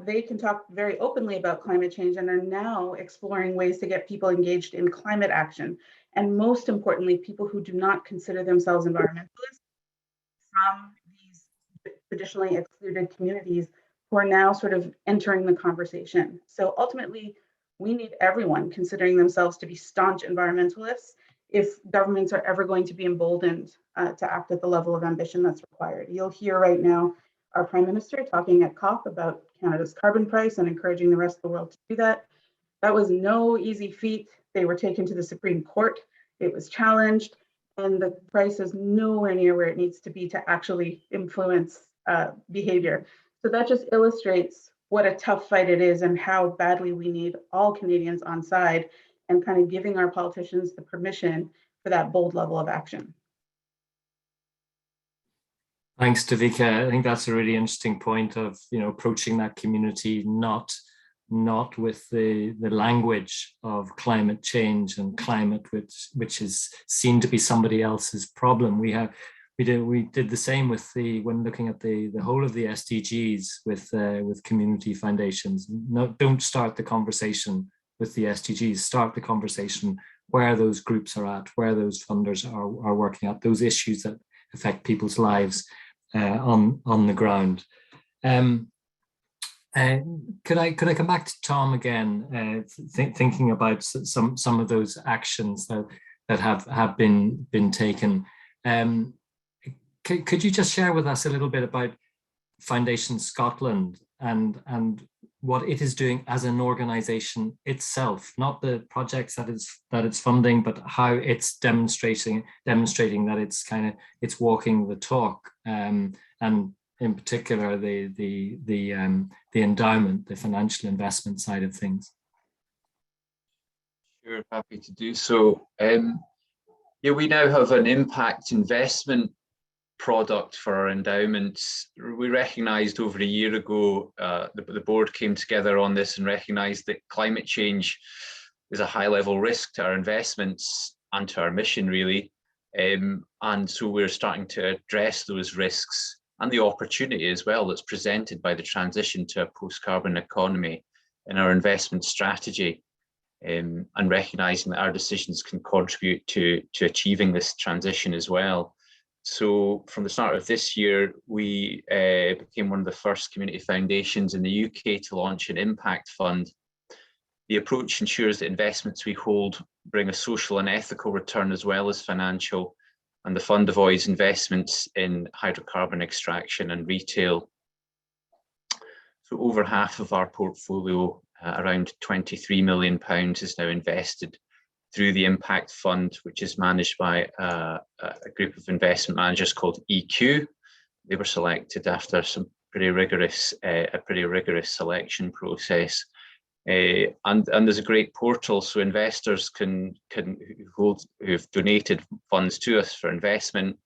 they can talk very openly about climate change, and are now exploring ways to get people engaged in climate action. And most importantly, people who do not consider themselves environmentalists from these traditionally excluded communities, who are now sort of entering the conversation. So ultimately, we need everyone considering themselves to be staunch environmentalists if governments are ever going to be emboldened to act at the level of ambition that's required. You'll hear right now our Prime Minister talking at COP about Canada's carbon price and encouraging the rest of the world to do that. That was no easy feat. They were taken to the Supreme Court. It was challenged, and the price is nowhere near where it needs to be to actually influence behavior. So that just illustrates what a tough fight it is, and how badly we need all Canadians on side, and kind of giving our politicians the permission for that bold level of action. Thanks, Davika. I think that's a really interesting point of, approaching that community not not with the language of climate change and climate, which is seen to be somebody else's problem. We did the same with when looking at the whole of the SDGs with community foundations. No, don't start the conversation with the SDGs. Start the conversation where those groups are at, where those funders are working at, those issues that affect people's lives on the ground. Could I come back to Tom again, thinking about some of those actions that have been taken? Could you just share with us a little bit about Foundation Scotland and what it is doing as an organisation itself, not the projects that it's funding, but how it's demonstrating that it's walking the talk, and in particular the endowment, the financial investment side of things. Sure, happy to do so. Yeah, we now have an impact investment product for our endowments. We recognised over a year ago, the board came together on this and recognised that climate change is a high-level risk to our investments and to our mission, really. And so we're starting to address those risks and the opportunity as well that's presented by the transition to a post-carbon economy in our investment strategy, and recognising that our decisions can contribute to achieving this transition as well. So from the start of this year, we became one of the first community foundations in the UK to launch an impact fund. The approach ensures that investments we hold bring a social and ethical return as well as financial, and the fund avoids investments in hydrocarbon extraction and retail. So over half of our portfolio, around £23 million, is now invested through the Impact Fund, which is managed by a group of investment managers called EQ. They were selected after a pretty rigorous selection process. And there's a great portal, so investors who've donated funds to us for investment,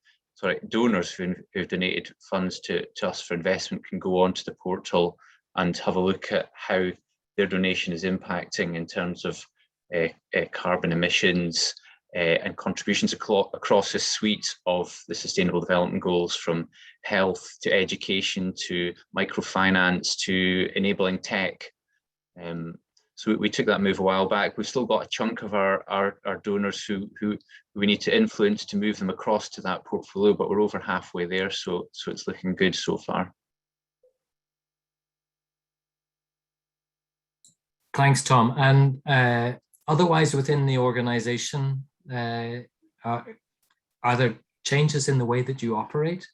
donors who've donated funds to us for investment can go onto the portal and have a look at how their donation is impacting in terms of carbon emissions and contributions across a suite of the Sustainable Development Goals, from health to education to microfinance to enabling tech. So we took that move a while back. We've still got a chunk of our donors who we need to influence to move them across to that portfolio, but we're over halfway there, so it's looking good so far. Thanks, Tom. And otherwise within the organisation, are there changes in the way that you operate?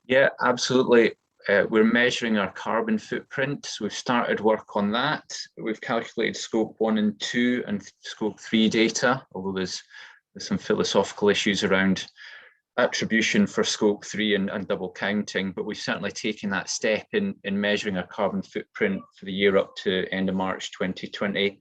Yeah, absolutely. We're measuring our carbon footprint. So we've started work on that. We've calculated scope 1 and 2 and scope 3 data, although there's some philosophical issues around attribution for scope 3 and double counting, but we've certainly taken that step in measuring our carbon footprint for the year up to end of March 2020.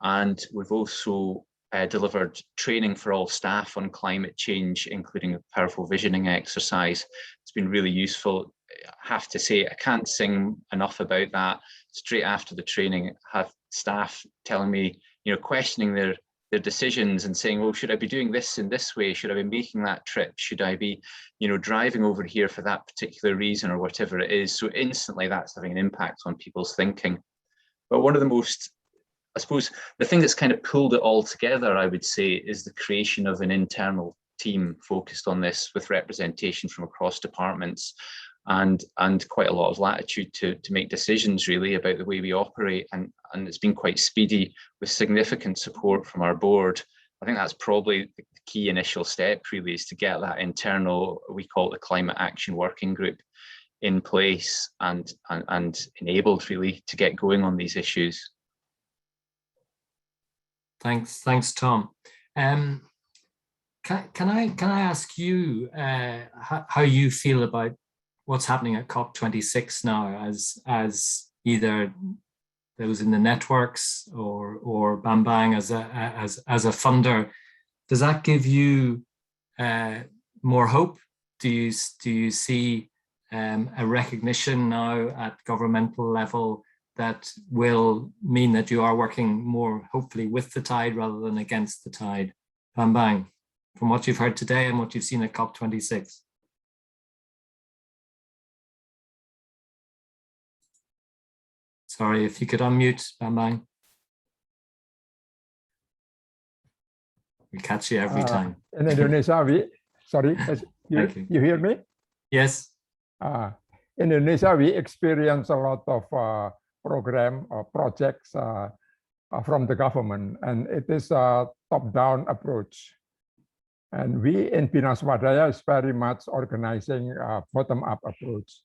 And we've also delivered training for all staff on climate change, including a powerful visioning exercise. It's been really useful. I have to say, I can't sing enough about that. Straight after the training, I have staff telling me, questioning their decisions and saying, well, should I be doing this in this way? Should I be making that trip? Should I be, driving over here for that particular reason or whatever it is? So instantly that's having an impact on people's thinking. But one of the most, I suppose, the thing that's kind of pulled it all together, I would say, is the creation of an internal team focused on this with representation from across departments and quite a lot of latitude to make decisions really about the way we operate. And it's been quite speedy with significant support from our board. I think that's probably the key initial step really, is to get that internal, we call it the Climate Action Working Group, in place and enabled really to get going on these issues. Thanks, Tom. Can I ask you how you feel about what's happening at COP26 now, as either those in the networks or Bambang as a funder? Does that give you more hope? Do you see a recognition now at governmental level that will mean that you are working more, hopefully, with the tide rather than against the tide? Bang, from what you've heard today and what you've seen at COP26. Sorry, if you could unmute, Bang. We catch you every time. In Indonesia, you hear me? Yes. In Indonesia, we experience a lot of program or projects from the government, and it is a top-down approach. And we in Bina Swadaya is very much organizing a bottom-up approach.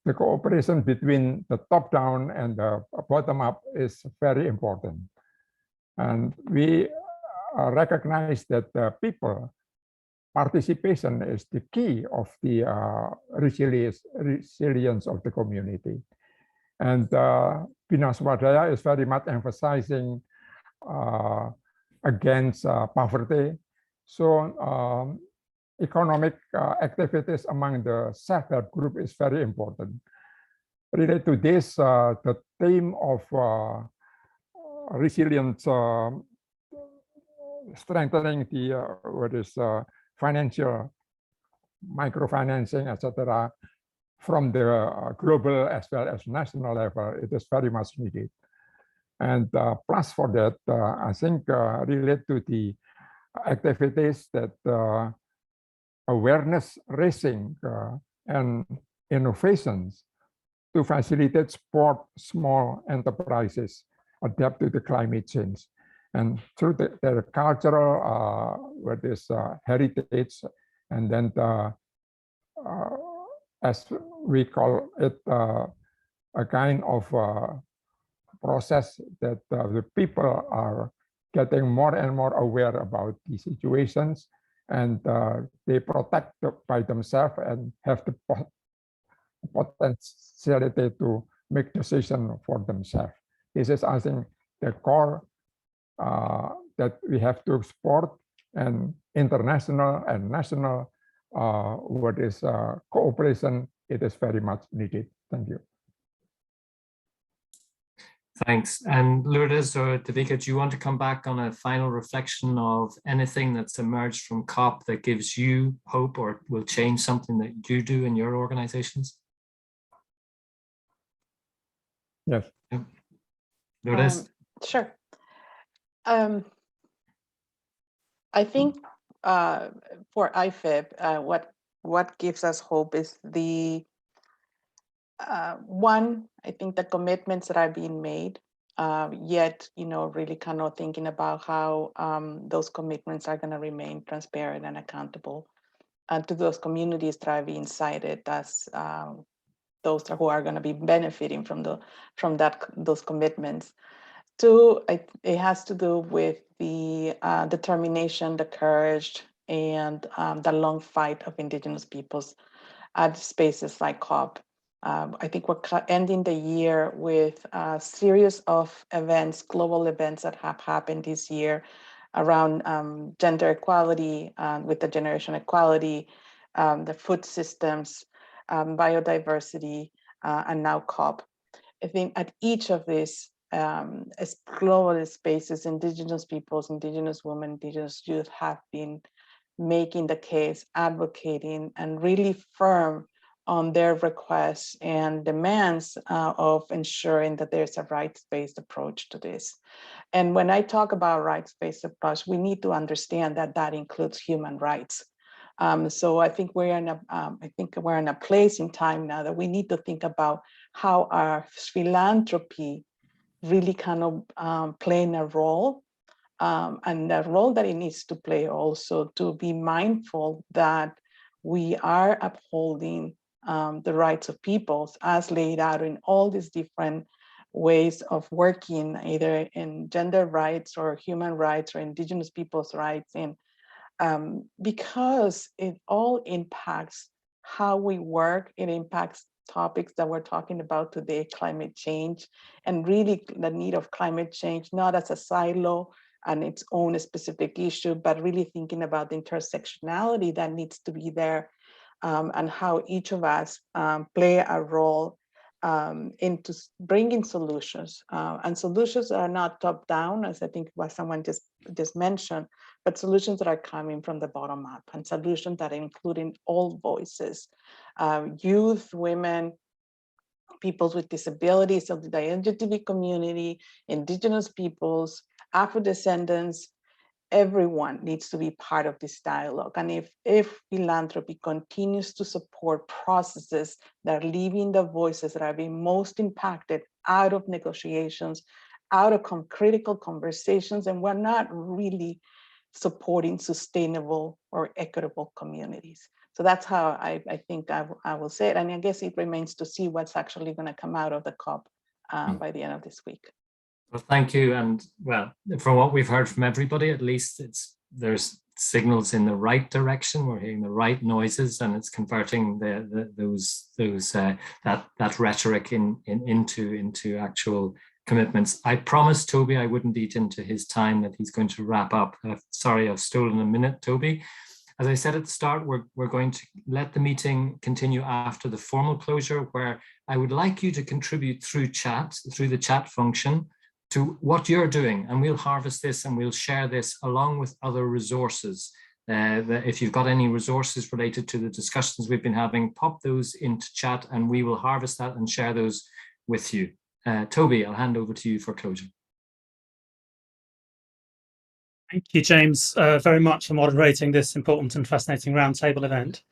The cooperation between the top-down and the bottom-up is very important. And we recognize that the people participation is the key of the resilience of the community. And Bina Swadaya is very much emphasizing against poverty. So economic activities among the self-help group is very important. Related to this, the theme of resilience, strengthening the financial microfinancing, etc., from the global as well as national level, it is very much needed. And plus for that, I think related to the activities that awareness raising and innovations to facilitate support small enterprises adapt to the climate change. And through their cultural heritage, and then as we call it, a kind of process that the people are getting more and more aware about the situations, and they protect by themselves and have the potentiality to make decisions for themselves. This is, I think, the core that we have to support, and international and national cooperation, it is very much needed. Thank you. Thanks. And Lourdes or Devika, do you want to come back on a final reflection of anything that's emerged from COP that gives you hope or will change something that you do in your organizations? Yes. Yeah. Lourdes? Sure. I think for IFIP, what gives us hope is the one, I think the commitments that are being made, yet, really kind of thinking about how those commitments are going to remain transparent and accountable to those communities that are being cited as those who are going to be benefiting from those commitments. Two, it has to do with the determination, the courage, and the long fight of Indigenous peoples at spaces like COP. I think we're ending the year with a series of events, global events that have happened this year around gender equality, with the generation equality, the food systems, biodiversity, and now COP. I think at each of these as global spaces, Indigenous peoples, Indigenous women, Indigenous youth have been making the case, advocating, and really firm on their requests and demands of ensuring that there's a rights-based approach to this. And when I talk about rights-based approach, we need to understand that that includes human rights. So I think we're in a place in time now that we need to think about how our philanthropy really kind of playing a role, and the role that it needs to play also to be mindful that we are upholding the rights of peoples as laid out in all these different ways of working, either in gender rights or human rights or Indigenous people's rights, and because it all impacts how we work, it impacts topics that we're talking about today, climate change, and really the need of climate change, not as a silo and its own specific issue, but really thinking about the intersectionality that needs to be there, and how each of us play a role into bringing solutions, and solutions are not top down, as I think what someone just mentioned, but solutions that are coming from the bottom up, and solutions that are including all voices, youth, women, people with disabilities, of the LGBT community, indigenous peoples, Afro-descendants. Everyone needs to be part of this dialogue. And if philanthropy continues to support processes that are leaving the voices that are being most impacted out of negotiations, out of critical conversations, and we're not really supporting sustainable or equitable communities. So that's how I think I will say it. And I guess it remains to see what's actually going to come out of the COP by the end of this week. Well, thank you. And well, from what we've heard from everybody, at least there's signals in the right direction. We're hearing the right noises, and it's converting that rhetoric into actual commitments. I promised Toby I wouldn't eat into his time, that he's going to wrap up. Sorry, I've stolen a minute, Toby. As I said at the start, we're going to let the meeting continue after the formal closure, where I would like you to contribute through the chat function, to what you're doing, and we'll harvest this and we'll share this along with other resources. If you've got any resources related to the discussions we've been having, pop those into chat and we will harvest that and share those with you. Toby, I'll hand over to you for closure. Thank you, James, very much for moderating this important and fascinating roundtable event.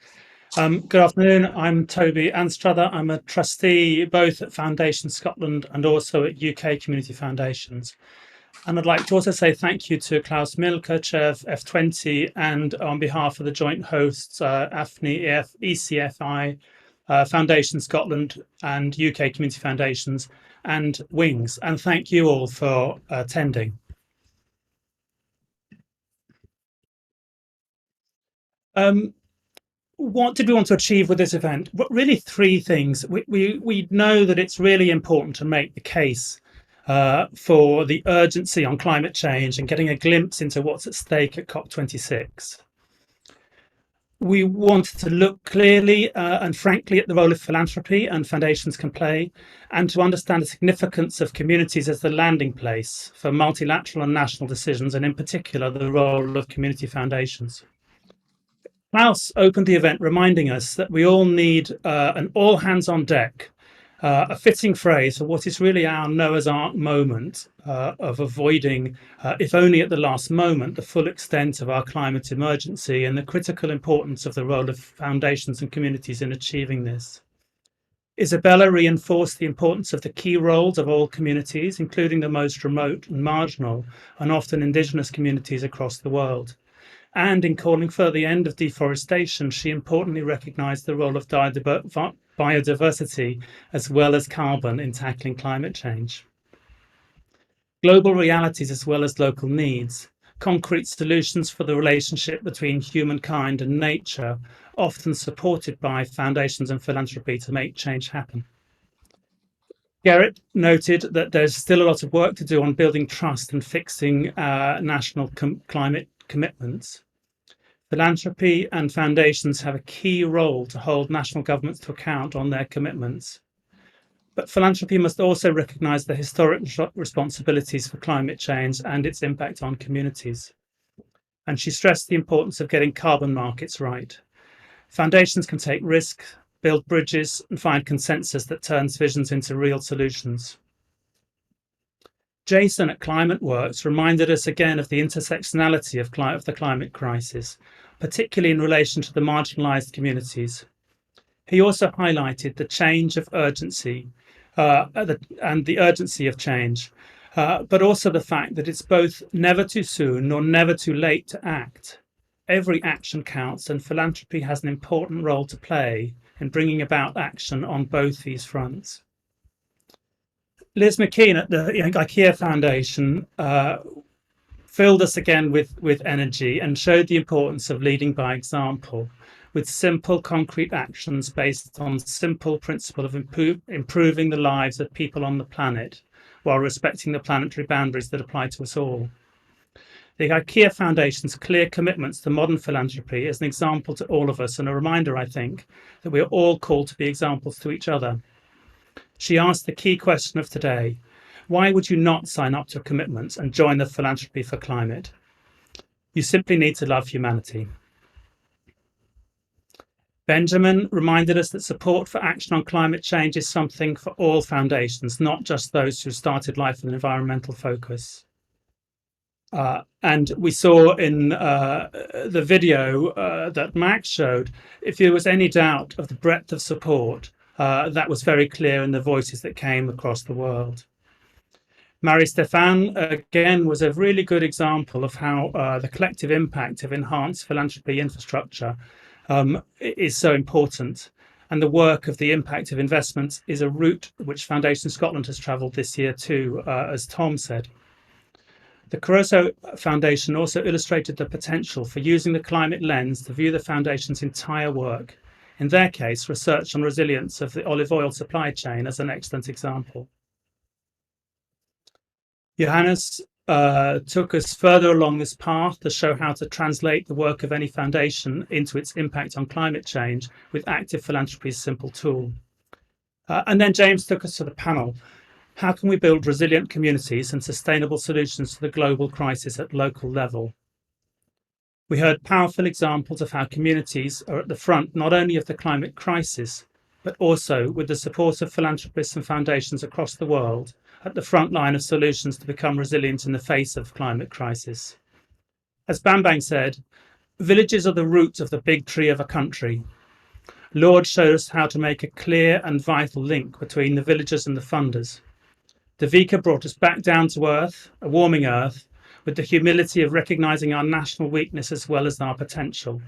Good afternoon, I'm Toby Anstruther. I'm a trustee both at Foundation Scotland and also at UK Community Foundations. And I'd like to also say thank you to Klaus Milke, Chair of F20, and on behalf of the joint hosts, AFNI, ECFI, Foundation Scotland and UK Community Foundations and Wings. And thank you all for attending. What did we want to achieve with this event? Well, really three things. We know that it's really important to make the case for the urgency on climate change and getting a glimpse into what's at stake at COP26. We wanted to look clearly and frankly at the role of philanthropy and foundations can play, and to understand the significance of communities as the landing place for multilateral and national decisions, and in particular the role of community foundations. Klaus opened the event reminding us that we all need an all hands on deck, a fitting phrase for what is really our Noah's Ark moment of avoiding, if only at the last moment, the full extent of our climate emergency and the critical importance of the role of foundations and communities in achieving this. Isabella reinforced the importance of the key roles of all communities, including the most remote and marginal and often indigenous communities across the world. And in calling for the end of deforestation, she importantly recognised the role of biodiversity as well as carbon in tackling climate change. Global realities as well as local needs, concrete solutions for the relationship between humankind and nature, often supported by foundations and philanthropy to make change happen. Garrett noted that there's still a lot of work to do on building trust and fixing national climate commitments. Philanthropy and foundations have a key role to hold national governments to account on their commitments. But philanthropy must also recognise the historic responsibilities for climate change and its impact on communities. And she stressed the importance of getting carbon markets right. Foundations can take risk, build bridges, and find consensus that turns visions into real solutions. Jason at Climate Works reminded us again of the intersectionality of the climate crisis, particularly in relation to the marginalised communities. He also highlighted the change of urgency and the urgency of change, but also the fact that it's both never too soon nor never too late to act. Every action counts, and philanthropy has an important role to play in bringing about action on both these fronts. Liz McKeon at the IKEA Foundation filled us again with energy and showed the importance of leading by example, with simple, concrete actions based on simple principle of improving the lives of people on the planet while respecting the planetary boundaries that apply to us all. The IKEA Foundation's clear commitments to modern philanthropy is an example to all of us and a reminder, I think, that we are all called to be examples to each other. She asked the key question of today: why would you not sign up to a commitment and join the Philanthropy for Climate? You simply need to love humanity. Benjamin reminded us that support for action on climate change is something for all foundations, not just those who started life with an environmental focus. And we saw in the video that Max showed, if there was any doubt of the breadth of support, that was very clear in the voices that came across the world. Marie-Stéphane, again, was a really good example of how the collective impact of enhanced philanthropy infrastructure is so important. And the work of the impact of investments is a route which Foundation Scotland has travelled this year too, as Tom said. The Caruso Foundation also illustrated the potential for using the climate lens to view the Foundation's entire work. In their case, research on resilience of the olive oil supply chain as an excellent example. Johannes took us further along this path to show how to translate the work of any foundation into its impact on climate change with active philanthropy's simple tool. And then James took us to the panel. How can we build resilient communities and sustainable solutions to the global crisis at local level? We heard powerful examples of how communities are at the front not only of the climate crisis, but also, with the support of philanthropists and foundations across the world, at the front line of solutions to become resilient in the face of climate crisis. As Bambang said, villages are the roots of the big tree of a country. Lord showed us how to make a clear and vital link between the villagers and the funders. Davika brought us back down to earth, a warming earth, with the humility of recognising our national weakness as well as our potential.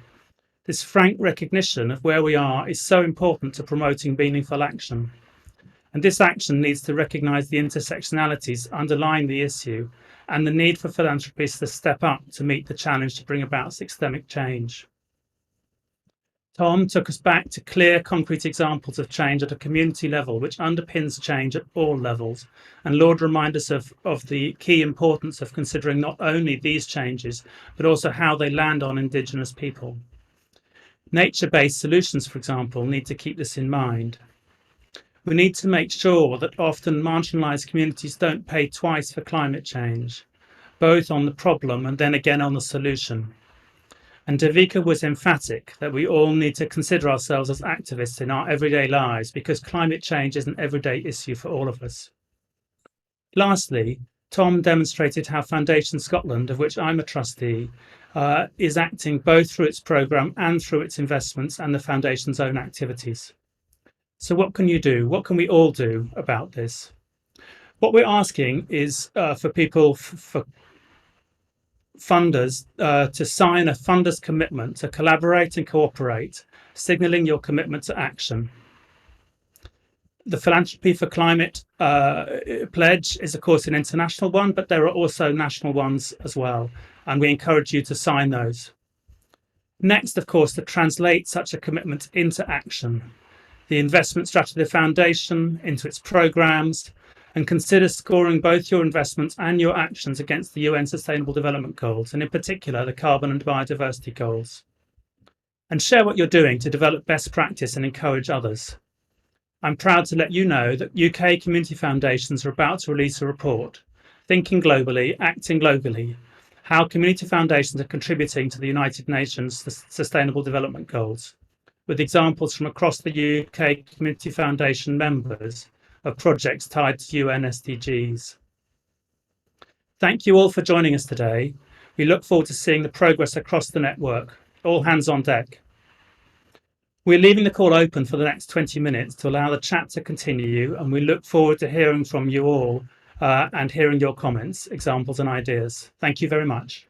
This frank recognition of where we are is so important to promoting meaningful action. And this action needs to recognise the intersectionalities underlying the issue and the need for philanthropists to step up to meet the challenge to bring about systemic change. Tom took us back to clear, concrete examples of change at a community level, which underpins change at all levels. And Lord reminded us of the key importance of considering not only these changes, but also how they land on Indigenous people. Nature-based solutions, for example, need to keep this in mind. We need to make sure that often marginalised communities don't pay twice for climate change, both on the problem and then again on the solution. And Davika was emphatic that we all need to consider ourselves as activists in our everyday lives because climate change is an everyday issue for all of us. Lastly, Tom demonstrated how Foundation Scotland, of which I'm a trustee, is acting both through its programme and through its investments and the Foundation's own activities. So what can you do? What can we all do about this? What we're asking is for people, for funders, to sign a funders commitment to collaborate and cooperate, signalling your commitment to action. The Philanthropy for Climate pledge is, of course, an international one, but there are also national ones as well, and we encourage you to sign those. Next, of course, to translate such a commitment into action. The investment strategy of the Foundation into its programmes, and consider scoring both your investments and your actions against the UN Sustainable Development Goals, and in particular the carbon and biodiversity goals. And share what you're doing to develop best practice and encourage others. I'm proud to let you know that UK community foundations are about to release a report, Thinking Globally, Acting Globally, how community foundations are contributing to the United Nations Sustainable Development Goals, with examples from across the UK Community Foundation members of projects tied to UN SDGs. Thank you all for joining us today. We look forward to seeing the progress across the network. All hands on deck. We're leaving the call open for the next 20 minutes to allow the chat to continue, and we look forward to hearing from you all and hearing your comments, examples and ideas. Thank you very much.